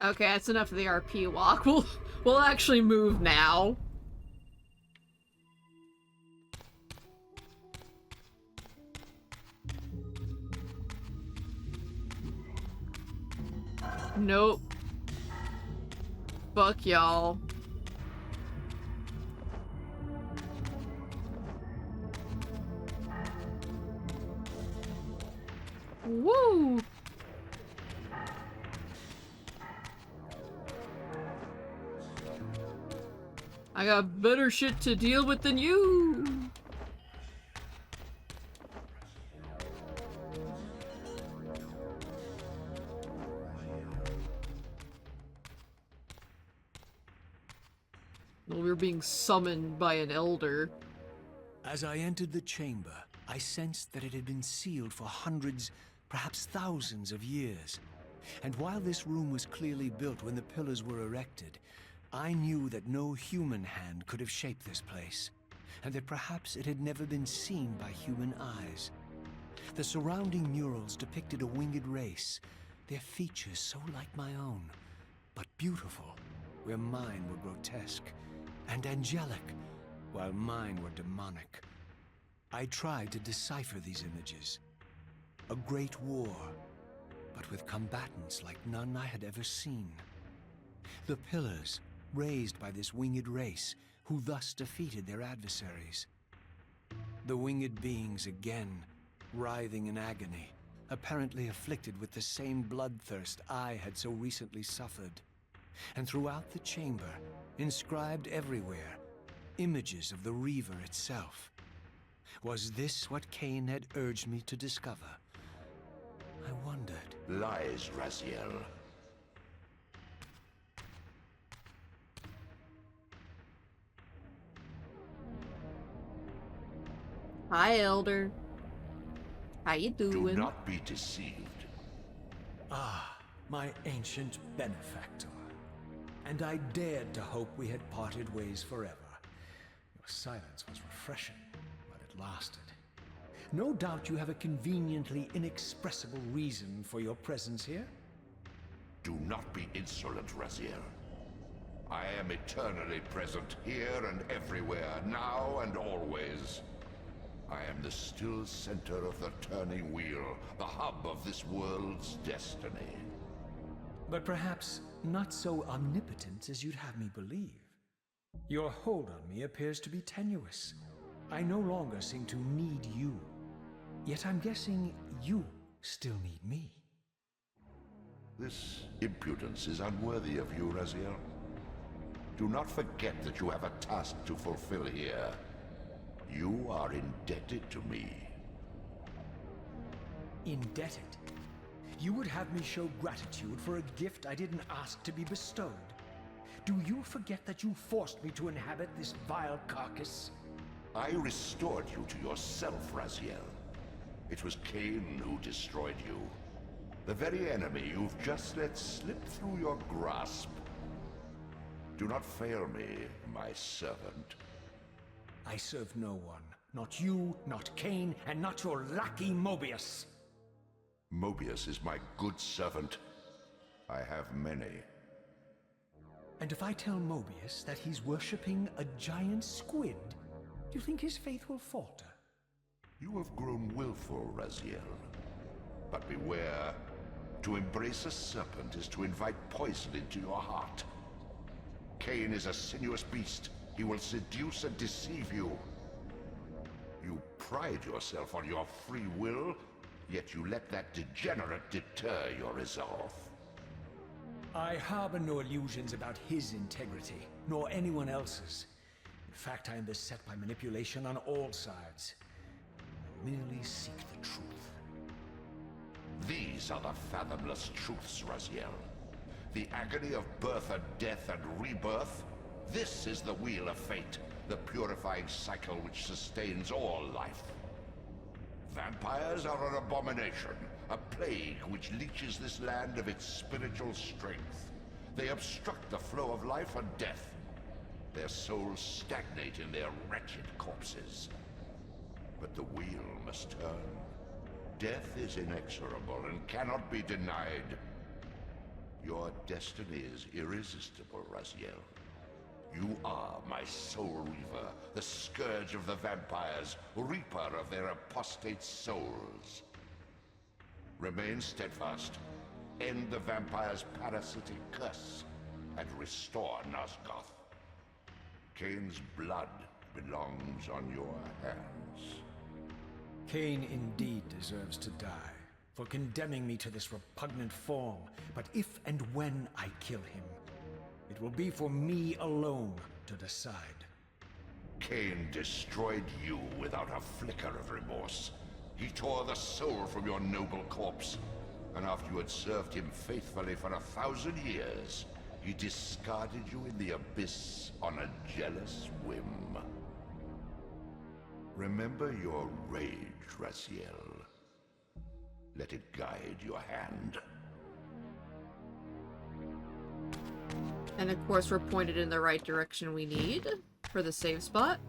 Okay, that's enough of the RP walk. We'll actually move now. Nope. Fuck y'all. Woo! I got better shit to deal with than you! Well, we were being summoned by an elder. As I entered the chamber, I sensed that it had been sealed for hundreds, perhaps thousands of years. And while this room was clearly built when the pillars were erected, I knew that no human hand could have shaped this place, and that perhaps it had never been seen by human eyes. The surrounding murals depicted a winged race, their features so like my own, but beautiful, where mine were grotesque, and angelic, while mine were demonic. I tried to decipher these images. A great war, but with combatants like none I had ever seen. The pillars, raised by this winged race, who thus defeated their adversaries. The winged beings again, writhing in agony, apparently afflicted with the same bloodthirst I had so recently suffered. And throughout the chamber, inscribed everywhere, images of the Reaver itself. Was this what Kain had urged me to discover? I wondered. Lies, Raziel. Hi, Elder. How you doing? Do not be deceived. Ah, my ancient benefactor. And I dared to hope we had parted ways forever. Your silence was refreshing, but it lasted. No doubt you have a conveniently inexpressible reason for your presence here. Do not be insolent, Raziel. I am eternally present here and everywhere, now and always. I am the still center of the turning wheel, the hub of this world's destiny. But perhaps not so omnipotent as you'd have me believe. Your hold on me appears to be tenuous. I no longer seem to need you. Yet I'm guessing you still need me. This impudence is unworthy of you, Raziel. Do not forget that you have a task to fulfill here. You are indebted to me. Indebted? You would have me show gratitude for a gift I didn't ask to be bestowed. Do you forget that you forced me to inhabit this vile carcass? I restored you to yourself, Raziel. It was Kain who destroyed you. The very enemy you've just let slip through your grasp. Do not fail me, my servant. I serve no one. Not you, not Kain, and not your lackey Mobius. Mobius is my good servant. I have many. And if I tell Mobius that he's worshipping a giant squid, do you think his faith will falter? You have grown willful, Raziel. But beware. To embrace a serpent is to invite poison into your heart. Kain is a sinuous beast. He will seduce and deceive you. You pride yourself on your free will, yet you let that degenerate deter your resolve. I harbor no illusions about his integrity, nor anyone else's. In fact, I am beset by manipulation on all sides. I merely seek the truth. These are the fathomless truths, Raziel. The agony of birth and death and rebirth. This is the wheel of fate, the purifying cycle which sustains all life. Vampires are an abomination, a plague which leeches this land of its spiritual strength. They obstruct the flow of life and death. Their souls stagnate in their wretched corpses. But the wheel must turn. Death is inexorable and cannot be denied. Your destiny is irresistible, Raziel. You are my soul reaver, the scourge of the vampires, reaper of their apostate souls. Remain steadfast, end the vampire's parasitic curse, and restore Nosgoth. Kain's blood belongs on your hands. Kain indeed deserves to die for condemning me to this repugnant form, but if and when I kill him, it will be for me alone to decide. Kain destroyed you without a flicker of remorse. He tore the soul from your noble corpse, and after you had served him faithfully for 1,000 years, he discarded you in the abyss on a jealous whim. Remember your rage, Raziel. Let it guide your hand. And of course we're pointed in the right direction we need for the save spot.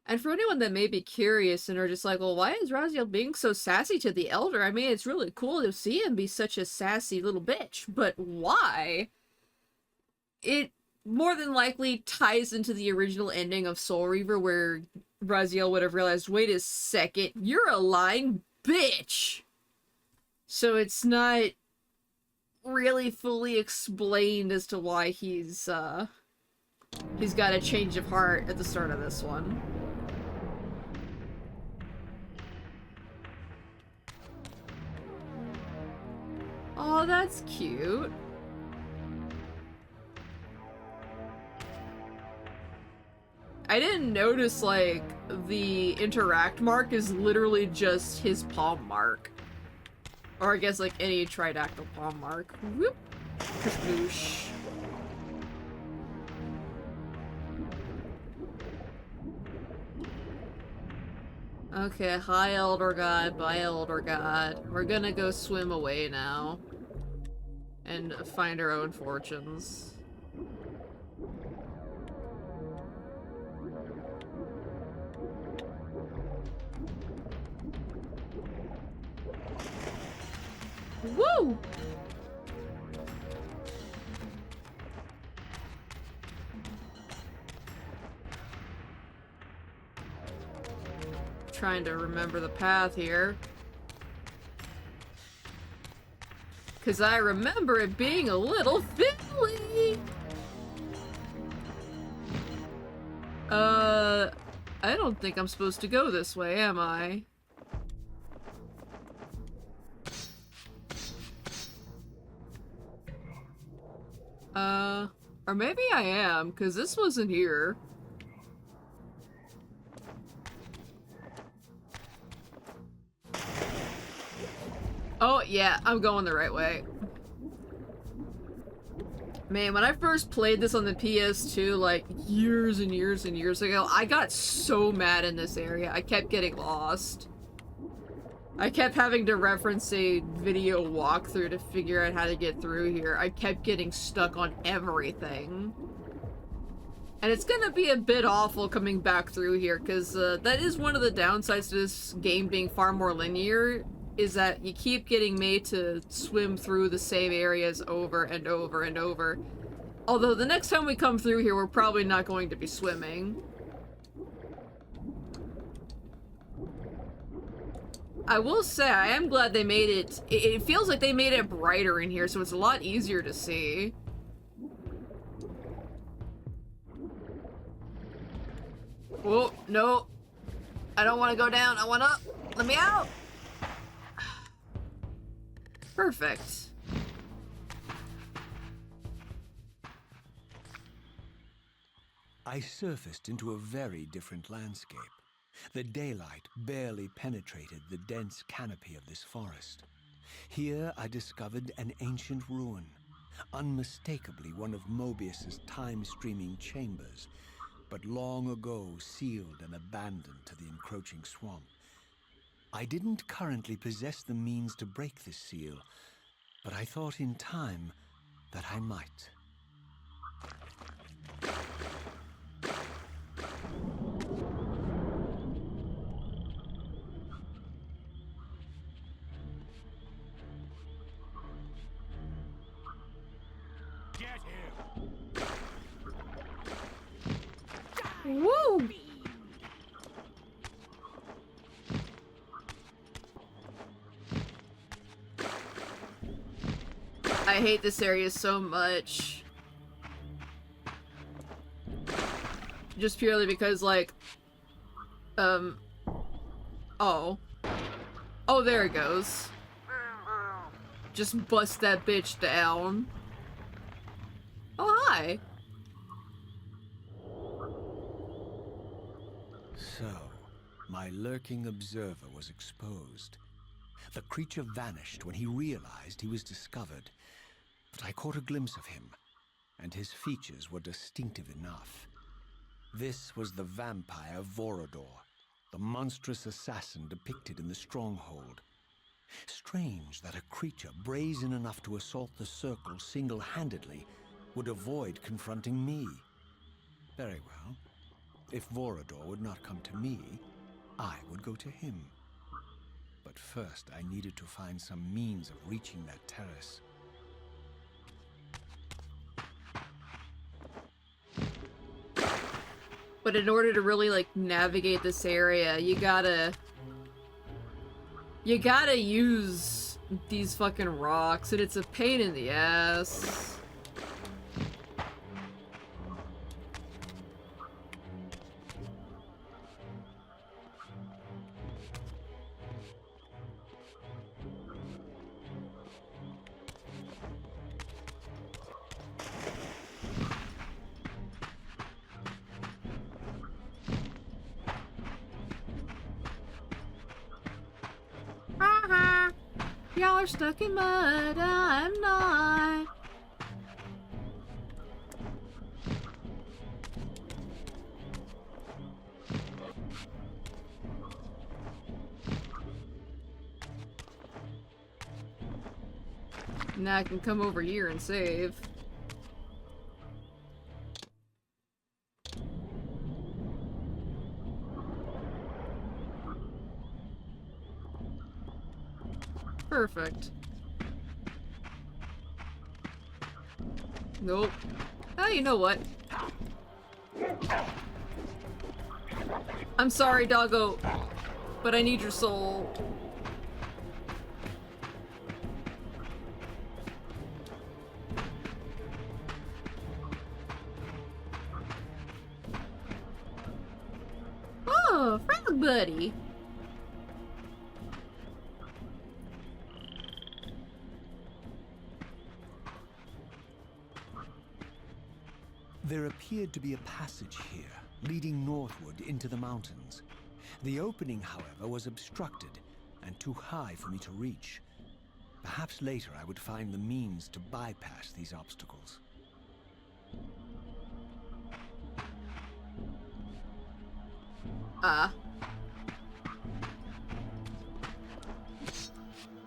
And for anyone that may be curious and are just like, well, why is Raziel being so sassy to the Elder? I mean, it's really cool to see him be such a sassy little bitch, but why? It more than likely ties into the original ending of Soul Reaver, where Raziel would have realized, wait a second, you're a lying bitch! So it's not really fully explained as to why he's got a change of heart at the start of this one. Oh, that's cute. I didn't notice, like, the interact mark is literally just his palm mark. Or I guess, like, any tridactyl palm mark. Whoop! Kerploosh. Okay, hi Elder God, bye Elder God. We're gonna go swim away now. And find our own fortunes. Woo! trying to remember the path here. Because I remember it being a little fiddly! I don't think I'm supposed to go this way, am I? Or maybe I am, because this wasn't here. Oh, yeah, I'm going the right way. Man, when I first played this on the PS2, like, years and years and years ago, I got so mad in this area. I kept getting lost. I kept having to reference a video walkthrough to figure out how to get through here. I kept getting stuck on everything. And it's gonna be a bit awful coming back through here, because that is one of the downsides to this game being far more linear, is that you keep getting made to swim through the same areas over and over and over. Although the next time we come through here, we're probably not going to be swimming. I will say, I am glad they made it... It feels like they made it brighter in here, so it's a lot easier to see. Oh, no. I don't want to go down. I want up. Let me out. Perfect. I surfaced into a very different landscape. The daylight barely penetrated the dense canopy of this forest. Here I discovered an ancient ruin, unmistakably one of Mobius's time-streaming chambers, but long ago sealed and abandoned to the encroaching swamp. I didn't currently possess the means to break this seal, but I thought in time that I might. Get him! Woo! I hate this area so much. Just purely because, like, oh. Oh, there it goes. Just bust that bitch down. Oh, hi. So, my lurking observer was exposed. The creature vanished when he realized he was discovered, but I caught a glimpse of him, and his features were distinctive enough. This was the vampire Vorador, the monstrous assassin depicted in the stronghold. Strange that a creature brazen enough to assault the circle single-handedly would avoid confronting me. Very well. If Vorador would not come to me, I would go to him. But first, I needed to find some means of reaching that terrace. But in order to really, like, navigate this area, you gotta use these fucking rocks, and it's a pain in the ass. Y'all are stuck in mud, I'm not. Now I can come over here and save. Perfect. Nope. Oh, you know what? I'm sorry, doggo. but I need your soul. Oh, frog buddy. There appeared to be a passage here, leading northward into the mountains. The opening, however, was obstructed and too high for me to reach. Perhaps later I would find the means to bypass these obstacles.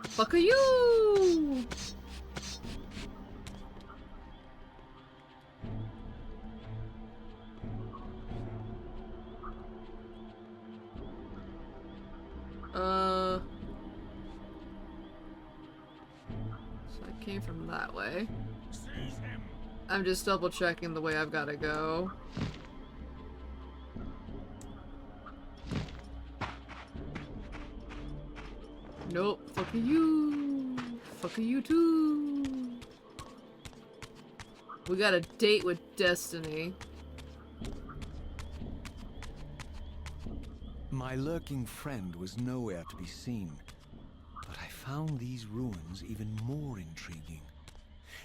Fuck are you? So I came from that way. I'm just double checking the way I've gotta go. Nope. Fuck you. Fuck you too. We got a date with destiny. My lurking friend was nowhere to be seen, but I found these ruins even more intriguing.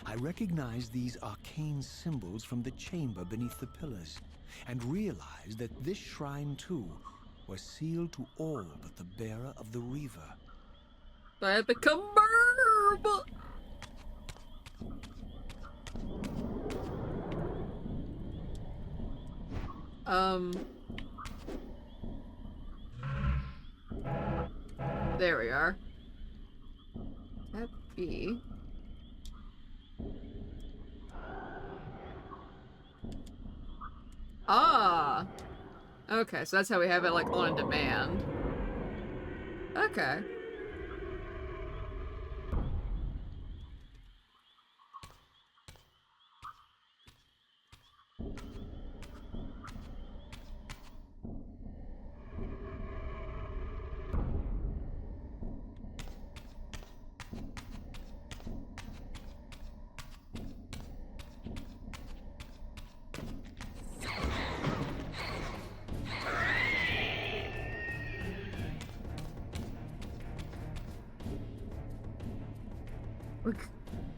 I recognized these arcane symbols from the chamber beneath the pillars, and realized that this shrine too was sealed to all but the bearer of the Reaver. I have become burb. There we are. That be. Ah! Okay, so that's how we have it, like, on demand. Okay.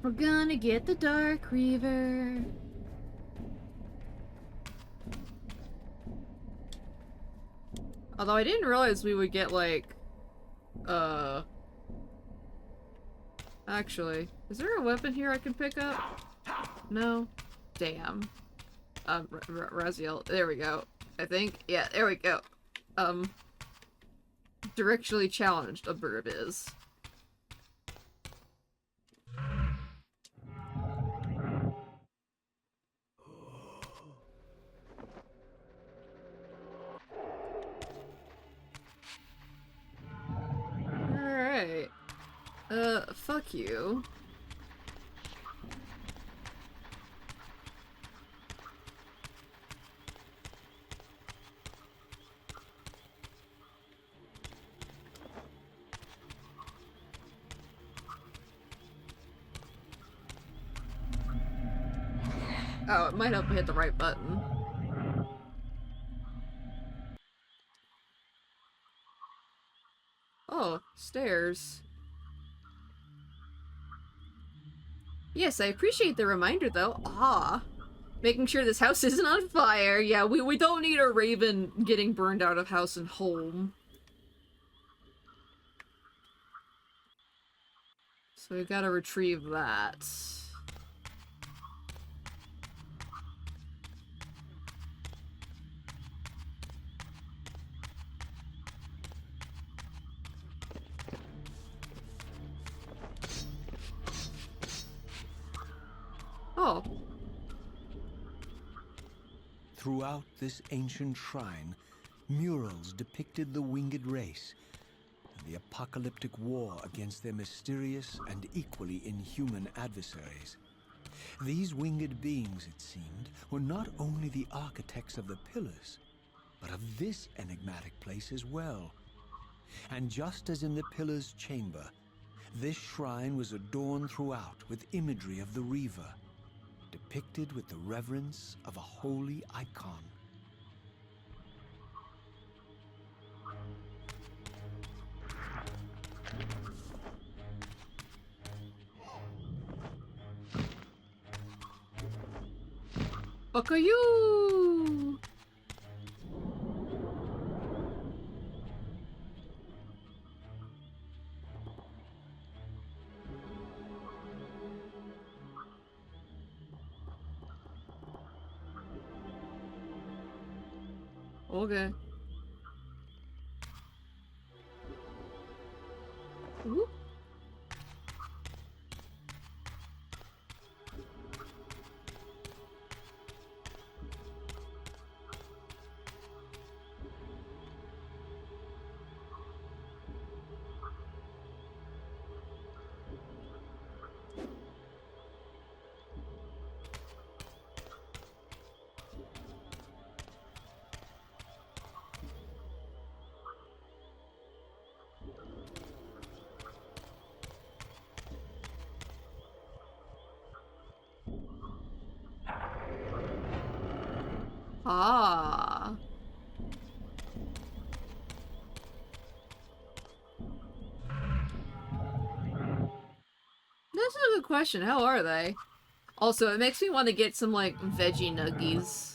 We're gonna get the Dark Reaver. Although I didn't realize we would get, like, actually, is there a weapon here I can pick up? No? Damn. Raziel. There we go. I think. Yeah, there we go. Directionally challenged, a burb is. Alright. Fuck you. Oh, it might help me hit the right button. Oh, stairs. Yes, I appreciate the reminder, though. Ah. Making sure this house isn't on fire. Yeah, we don't need a raven getting burned out of house and home. So we gotta retrieve that. Oh. Throughout this ancient shrine, murals depicted the winged race and the apocalyptic war against their mysterious and equally inhuman adversaries. These winged beings, it seemed, were not only the architects of the pillars, but of this enigmatic place as well. And just as in the Pillar's chamber, this shrine was adorned throughout with imagery of the Reaver, depicted with the reverence of a holy icon. Bakayoo! Okay. Ooh. Ah. That's a good question. How are they? Also, it makes me want to get some, like, veggie nuggies.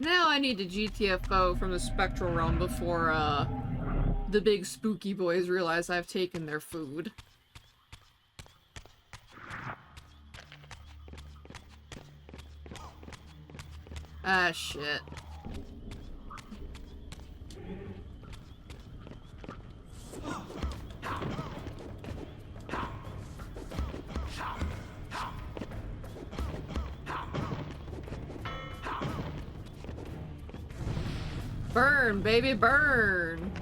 Now I need to GTFO from the spectral realm before, the big spooky boys realize I've taken their food. Ah, shit. Burn, baby, burn!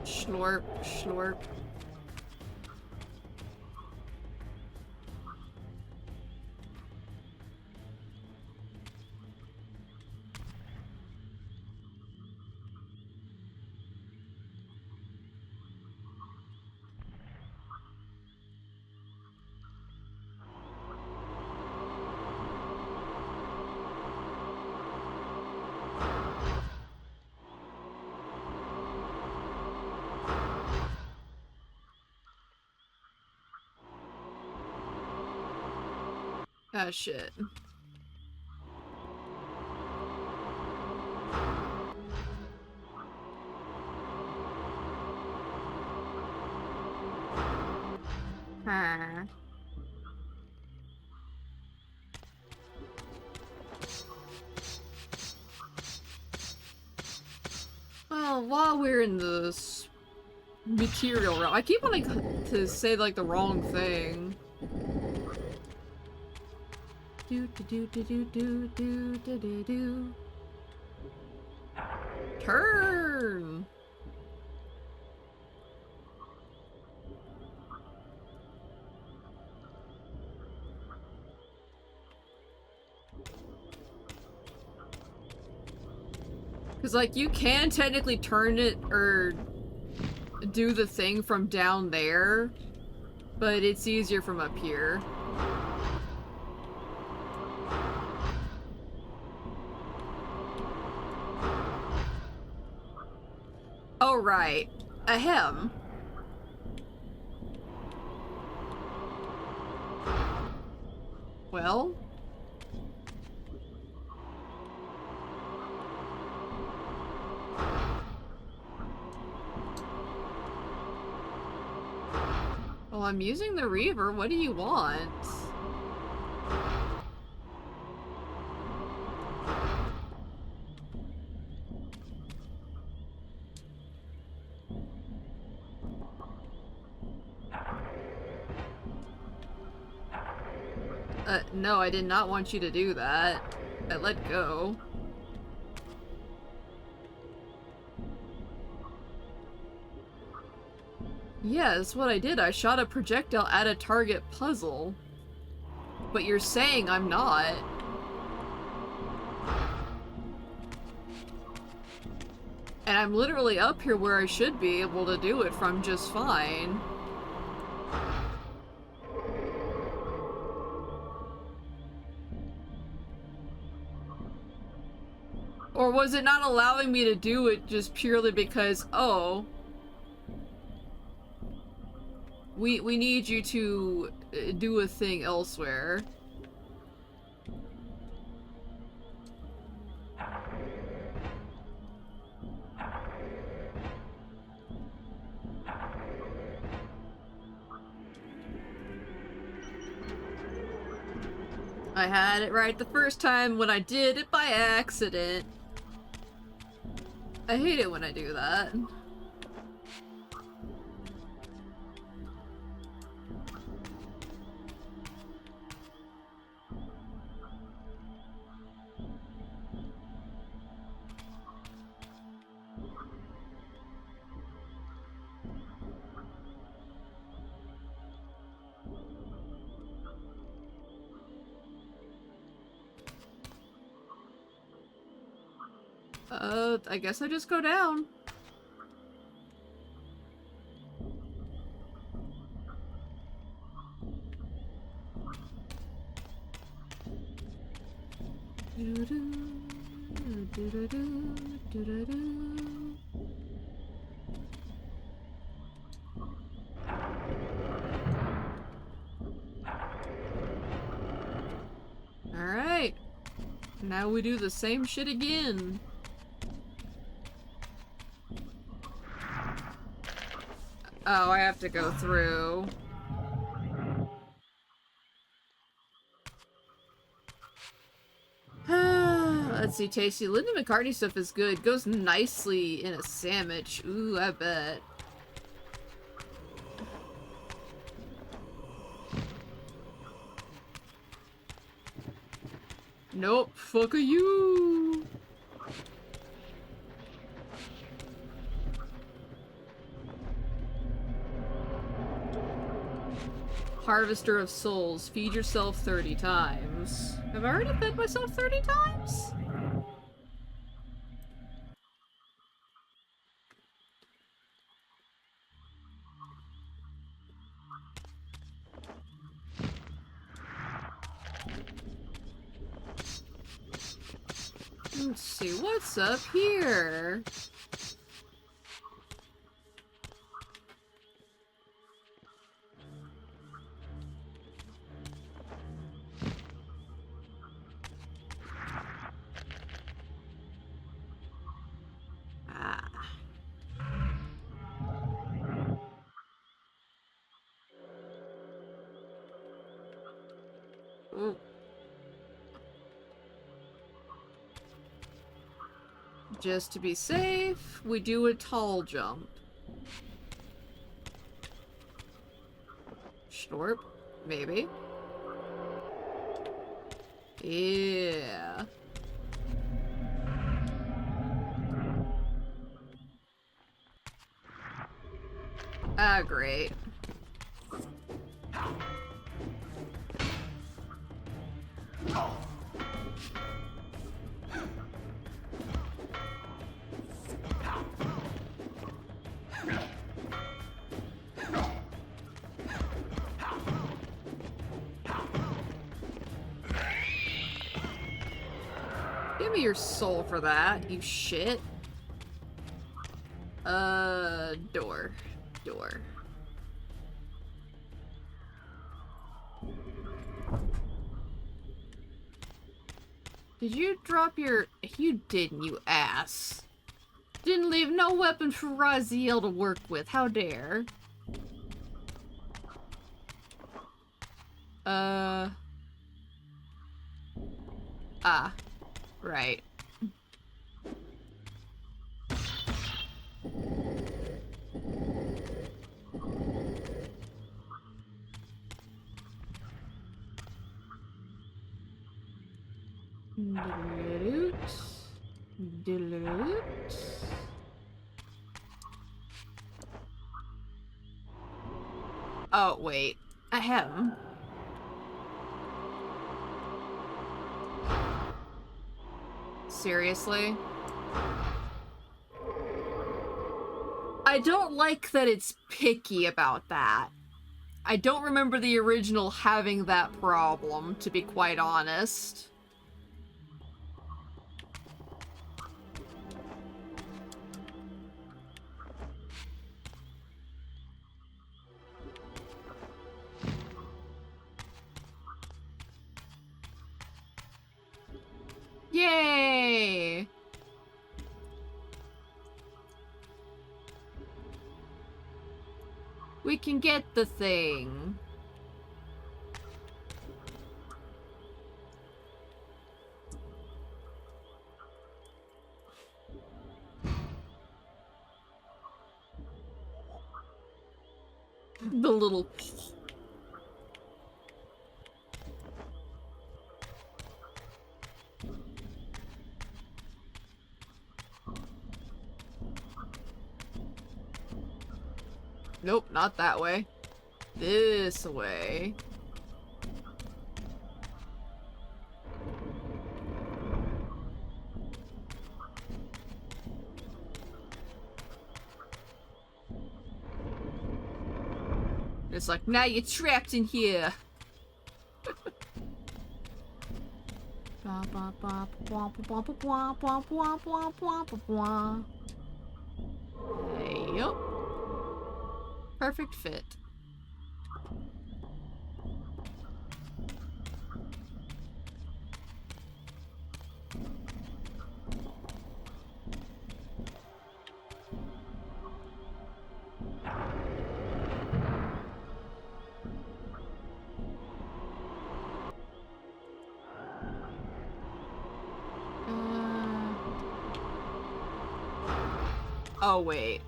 Schlorp, schlorp. Ah, shit. Huh. Well, while we're in this material realm, I keep wanting to say, like, the wrong thing. Do do do do do do do do do. Turn. Cause like you can technically turn it or do the thing from down there, but it's easier from up here. Oh, right. Ahem. Well? Well, I'm using the Reaver. What do you want? No, I did not want you to do that. I let go. Yeah, that's what I did. I shot a projectile at a target puzzle. But you're saying I'm not. And I'm literally up here where I should be able to do it from just fine. Or was it not allowing me to do it just purely because, oh, we need you to do a thing elsewhere? I had it right the first time when I did it by accident. I hate it when I do that. I guess I just go down. Alright. Now we do the same shit again. Oh, I have to go through. Let's see, tasty. Linda McCartney stuff is good. Goes nicely in a sandwich. Ooh, I bet. Nope, fuck you. Harvester of Souls. Feed yourself 30 times. Have I already fed myself 30 times? Let's see, what's up here? Just to be safe, we do a tall jump. Sure, maybe. Yeah. Ah, great. Give me your soul for that, you shit. Door. Door. Did you drop your... You didn't, you ass. Didn't leave no weapon for Raziel to work with. How dare. Ah. Right. Dilute. Oh, wait. I have him. Seriously? I don't like that it's picky about that. I don't remember the original having that problem, to be quite honest. Yay! We can get the thing. The little... Nope, not that way. This way. It's like, now you're trapped in here. Hey, yup. Perfect fit. Oh, wait.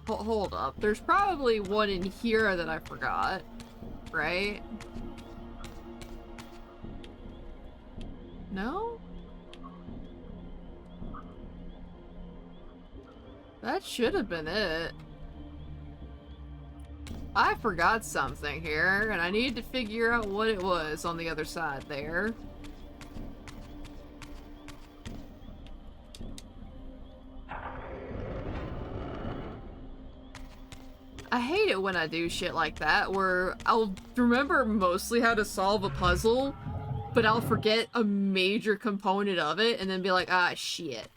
Hold up. There's probably one in here that I forgot. Right? No? That should have been it. I forgot something here, and I need to figure out what it was on the other side there. I hate it when I do shit like that, where I'll remember mostly how to solve a puzzle, but I'll forget a major component of it, and then be like, ah, shit.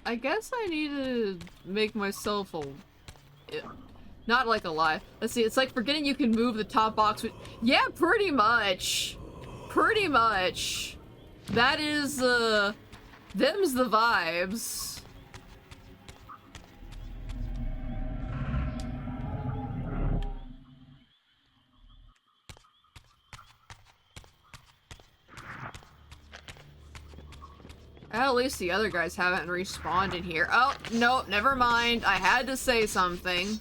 I guess I need to make myself a... Not like alive. Let's see, it's like forgetting you can move the top box with... Yeah, pretty much. Pretty much. That is, them's the vibes. At least the other guys haven't respawned in here. Oh, no, never mind. I had to say something.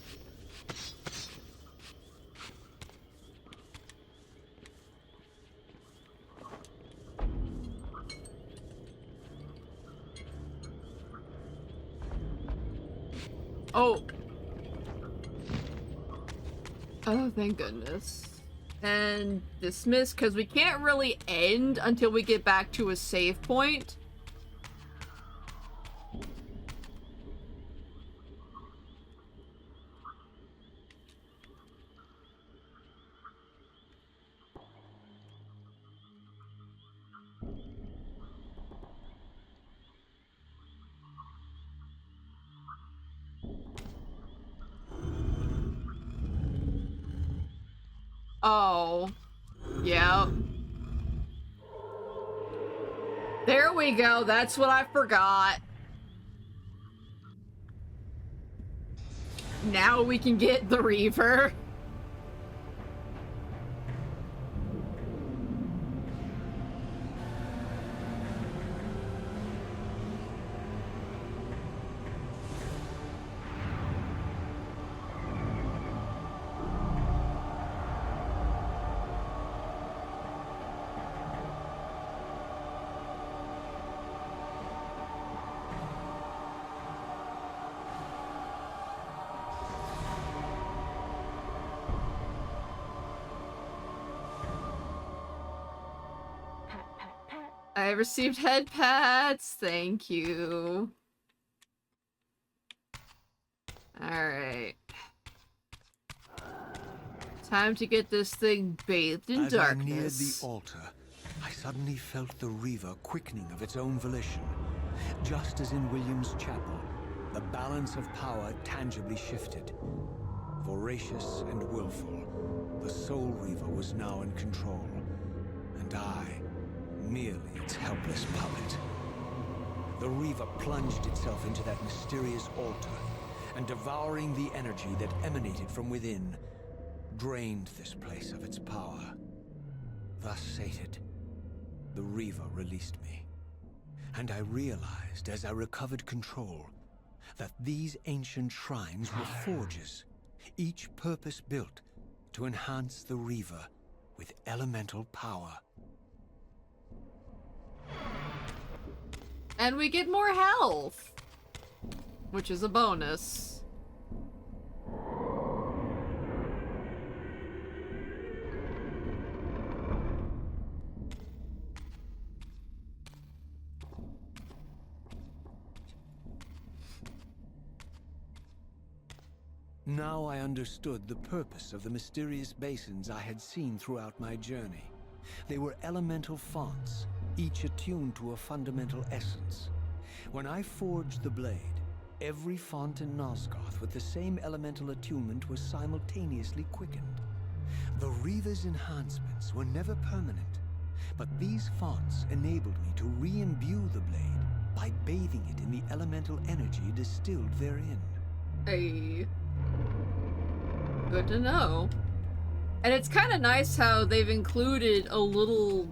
Oh. Oh, thank goodness. And dismiss, because we can't really end until we get back to a save point. Oh. Yep. There we go. That's what I forgot. Now we can get the Reaver. I received head pats. Thank you. Alright. Time to get this thing bathed in As darkness. I neared the altar, I suddenly felt the Reaver quickening of its own volition. Just as in William's chapel, the balance of power tangibly shifted. Voracious and willful, the Soul Reaver was now in control, and I, merely its helpless puppet. The Reaver plunged itself into that mysterious altar, and devouring the energy that emanated from within, drained this place of its power. Thus sated, the Reaver released me, and I realized as I recovered control that these ancient shrines were forges, each purpose-built to enhance the Reaver with elemental power. And we get more health, which is a bonus. Now I understood the purpose of the mysterious basins I had seen throughout my journey. They were elemental fonts, each attuned to a fundamental essence. When I forged the blade, every font in Nosgoth with the same elemental attunement was simultaneously quickened. The Reaver's enhancements were never permanent, but these fonts enabled me to re-imbue the blade by bathing it in the elemental energy distilled therein. Hey. Good to know. And it's kind of nice how they've included a little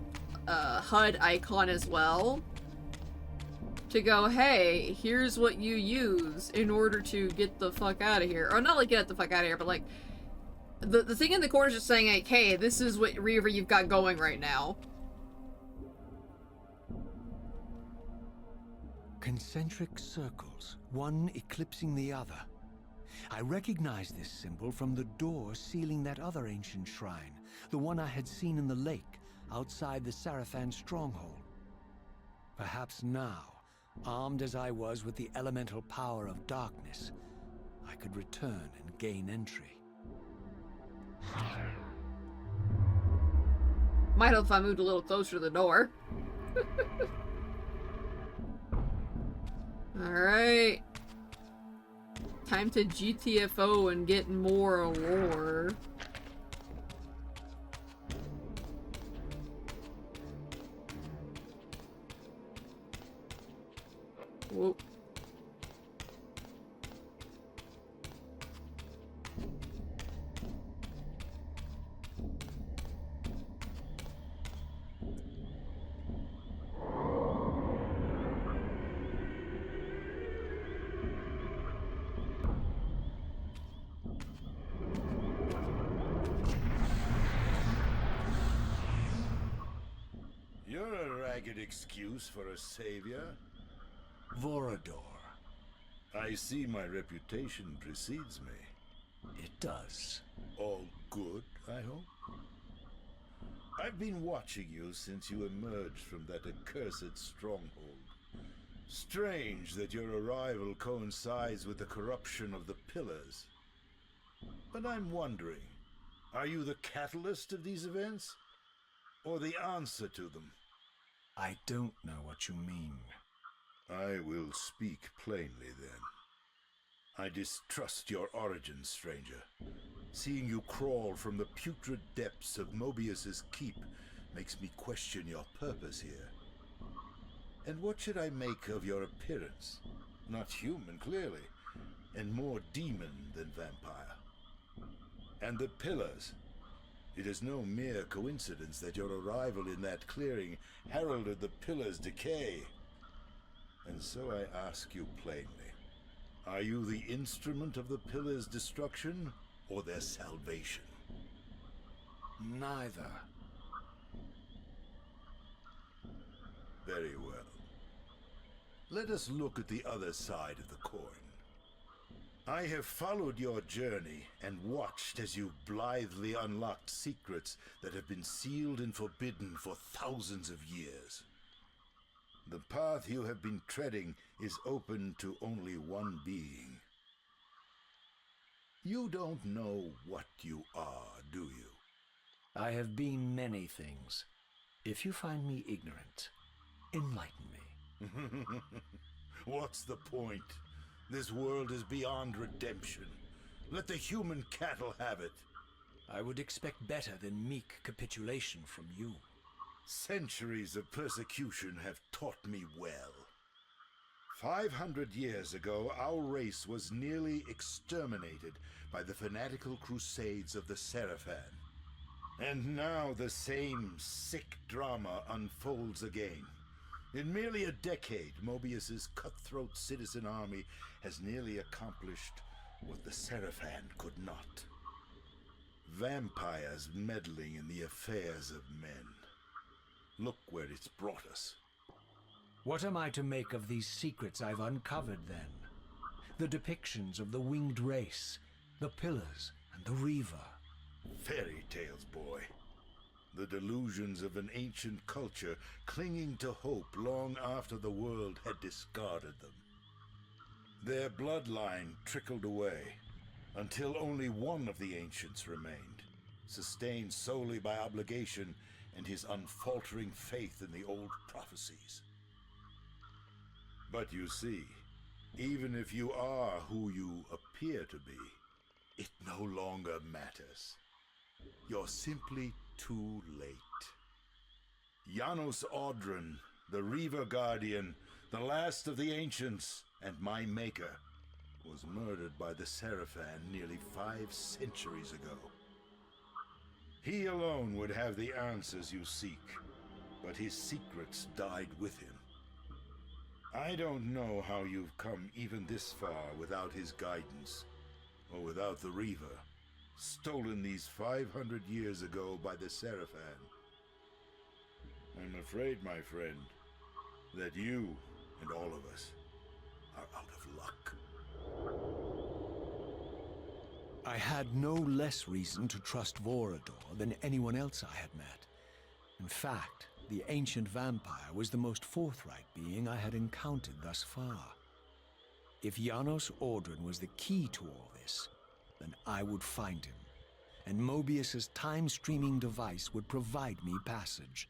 HUD icon as well. To go, hey, here's what you use in order to get the fuck out of here. Or not like get the fuck out of here, but like, the thing in the corner is just saying, like, hey, this is what Reaver you've got going right now. Concentric circles, one eclipsing the other. I recognized this symbol from the door sealing that other ancient shrine, the one I had seen in the lake outside the Sarafan stronghold. Perhaps now, armed as I was with the elemental power of darkness, I could return and gain entry. Might help if I moved a little closer to the door. Alright. Time to GTFO and get more lore. Whoa. ragged excuse for a savior? Vorador. I see my reputation precedes me. It does. All good, I hope? I've been watching you since you emerged from that accursed stronghold. Strange that your arrival coincides with the corruption of the Pillars. But I'm wondering, are you the catalyst of these events? Or the answer to them? I don't know what you mean. I will speak plainly then. I distrust your origins, stranger. Seeing you crawl from the putrid depths of Mobius's keep makes me question your purpose here. And what should I make of your appearance? Not human, clearly, and more demon than vampire. And the Pillars. It is no mere coincidence that your arrival in that clearing heralded the Pillars' decay. And so I ask you plainly, are you the instrument of the Pillars' destruction, or their salvation? Neither. Very well. Let us look at the other side of the coin. I have followed your journey and watched as you blithely unlocked secrets that have been sealed and forbidden for thousands of years. The path you have been treading is open to only one being. You don't know what you are, do you? I have been many things. If you find me ignorant, enlighten me. What's the point? This world is beyond redemption. Let the human cattle have it. I would expect better than meek capitulation from you. Centuries of persecution have taught me well. 500 years ago, our race was nearly exterminated by the fanatical crusades of the Seraphan. And now the same sick drama unfolds again. In merely a decade, Mobius's cutthroat citizen army has nearly accomplished what the Seraphan could not. Vampires meddling in the affairs of men. Look where it's brought us. What am I to make of these secrets I've uncovered, then? The depictions of the winged race, the Pillars, and the Reaver. Fairy tales, boy. The delusions of an ancient culture clinging to hope long after the world had discarded them. Their bloodline trickled away, until only one of the ancients remained, sustained solely by obligation and his unfaltering faith in the old prophecies. But you see, even if you are who you appear to be, it no longer matters. You're simply too late. Janos Audron, the Reaver Guardian, the last of the ancients, and my maker, was murdered by the Seraphan nearly 5 centuries ago. He alone would have the answers you seek, but his secrets died with him. I don't know how you've come even this far without his guidance, or without the Reaver, stolen these 500 years ago by the Seraphan. I'm afraid, my friend, that you and all of us are out of luck. I had no less reason to trust Vorador than anyone else I had met. In fact, the ancient vampire was the most forthright being I had encountered thus far. If Janos Audron was the key to all this, then I would find him, and Mobius's time-streaming device would provide me passage.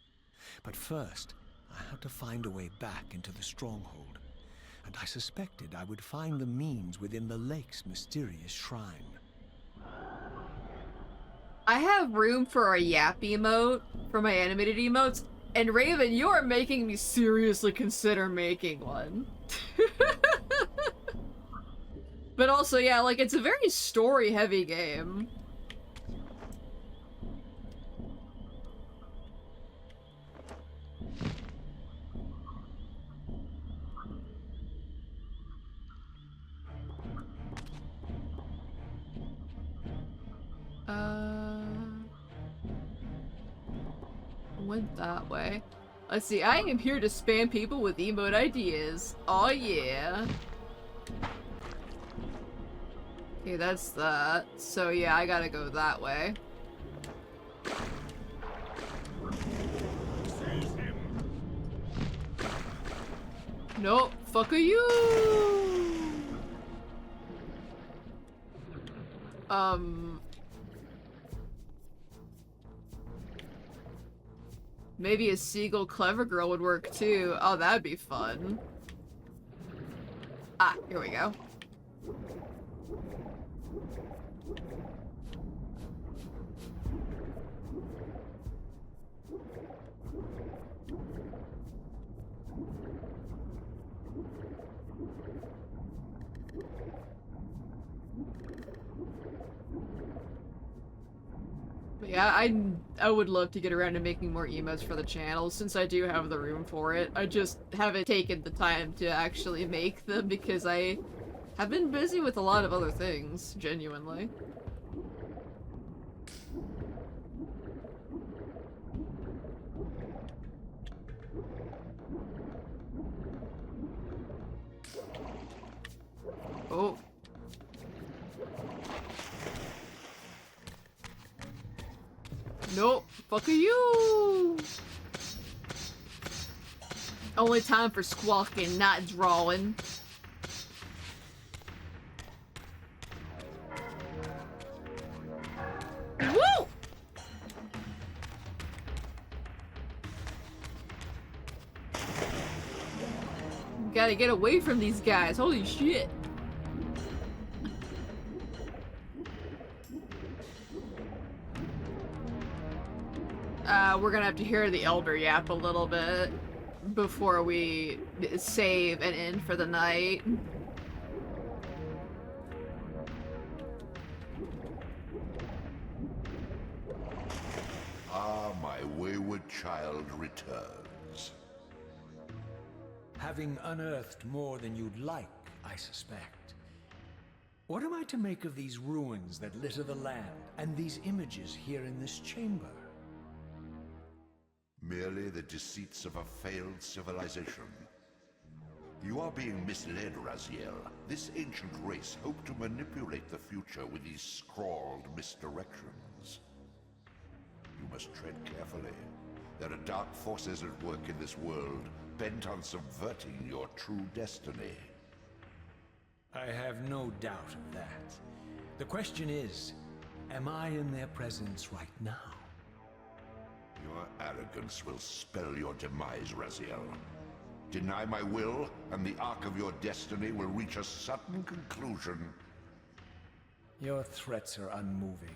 But first, I had to find a way back into the stronghold, and I suspected I would find the means within the lake's mysterious shrine. I have room for a yap emote for my animated emotes, and Raven, you are making me seriously consider making one. But also, yeah, like, it's a very story-heavy game. Went that way. Let's see, I am here to spam people with emote ideas. Oh yeah. Okay, that's that. So yeah, I gotta go that way. Nope, fuck you. Maybe a Seagull Clever Girl would work too. Oh, that'd be fun. Ah, here we go. Yeah, I would love to get around to making more emotes for the channel since I do have the room for it. I just haven't taken the time to actually make them because I have been busy with a lot of other things, genuinely. Oh. Nope. Fuck you! Only time for squawking, not drawing. Woo! Gotta get away from these guys. Holy shit. We're gonna have to hear the Elder yap a little bit before we save and end for the night. Ah, my wayward child returns. Having unearthed more than you'd like, I suspect. What am I to make of these ruins that litter the land, and these images here in this chamber? Merely the deceits of a failed civilization. You are being misled, Raziel. This ancient race hoped to manipulate the future with these scrawled misdirections. You must tread carefully. There are dark forces at work in this world, bent on subverting your true destiny. I have no doubt of that. The question is, am I in their presence right now? Your arrogance will spell your demise, Raziel. Deny my will, and the arc of your destiny will reach a sudden conclusion. Your threats are unmoving.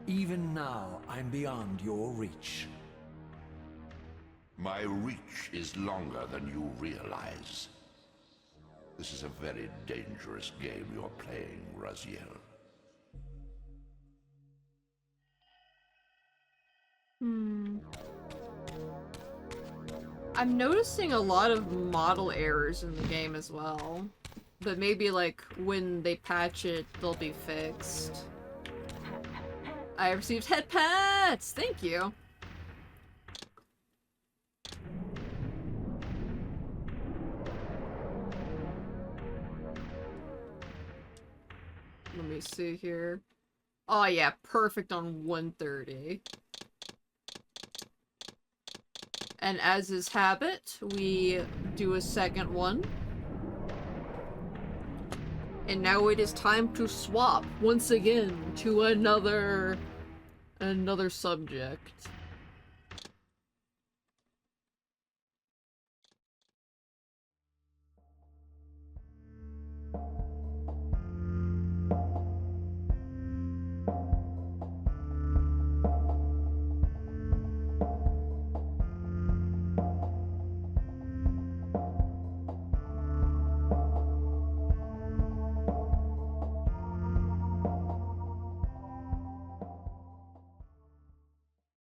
Even now, I'm beyond your reach. My reach is longer than you realize. This is a very dangerous game you're playing, Raziel. I'm noticing a lot of model errors in the game as well. But maybe, like, when they patch it, they'll be fixed. I received head pats! Thank you! Let me see here. Oh yeah, perfect on 130. And as is habit, we do a second one. And now it is time to swap once again to another subject.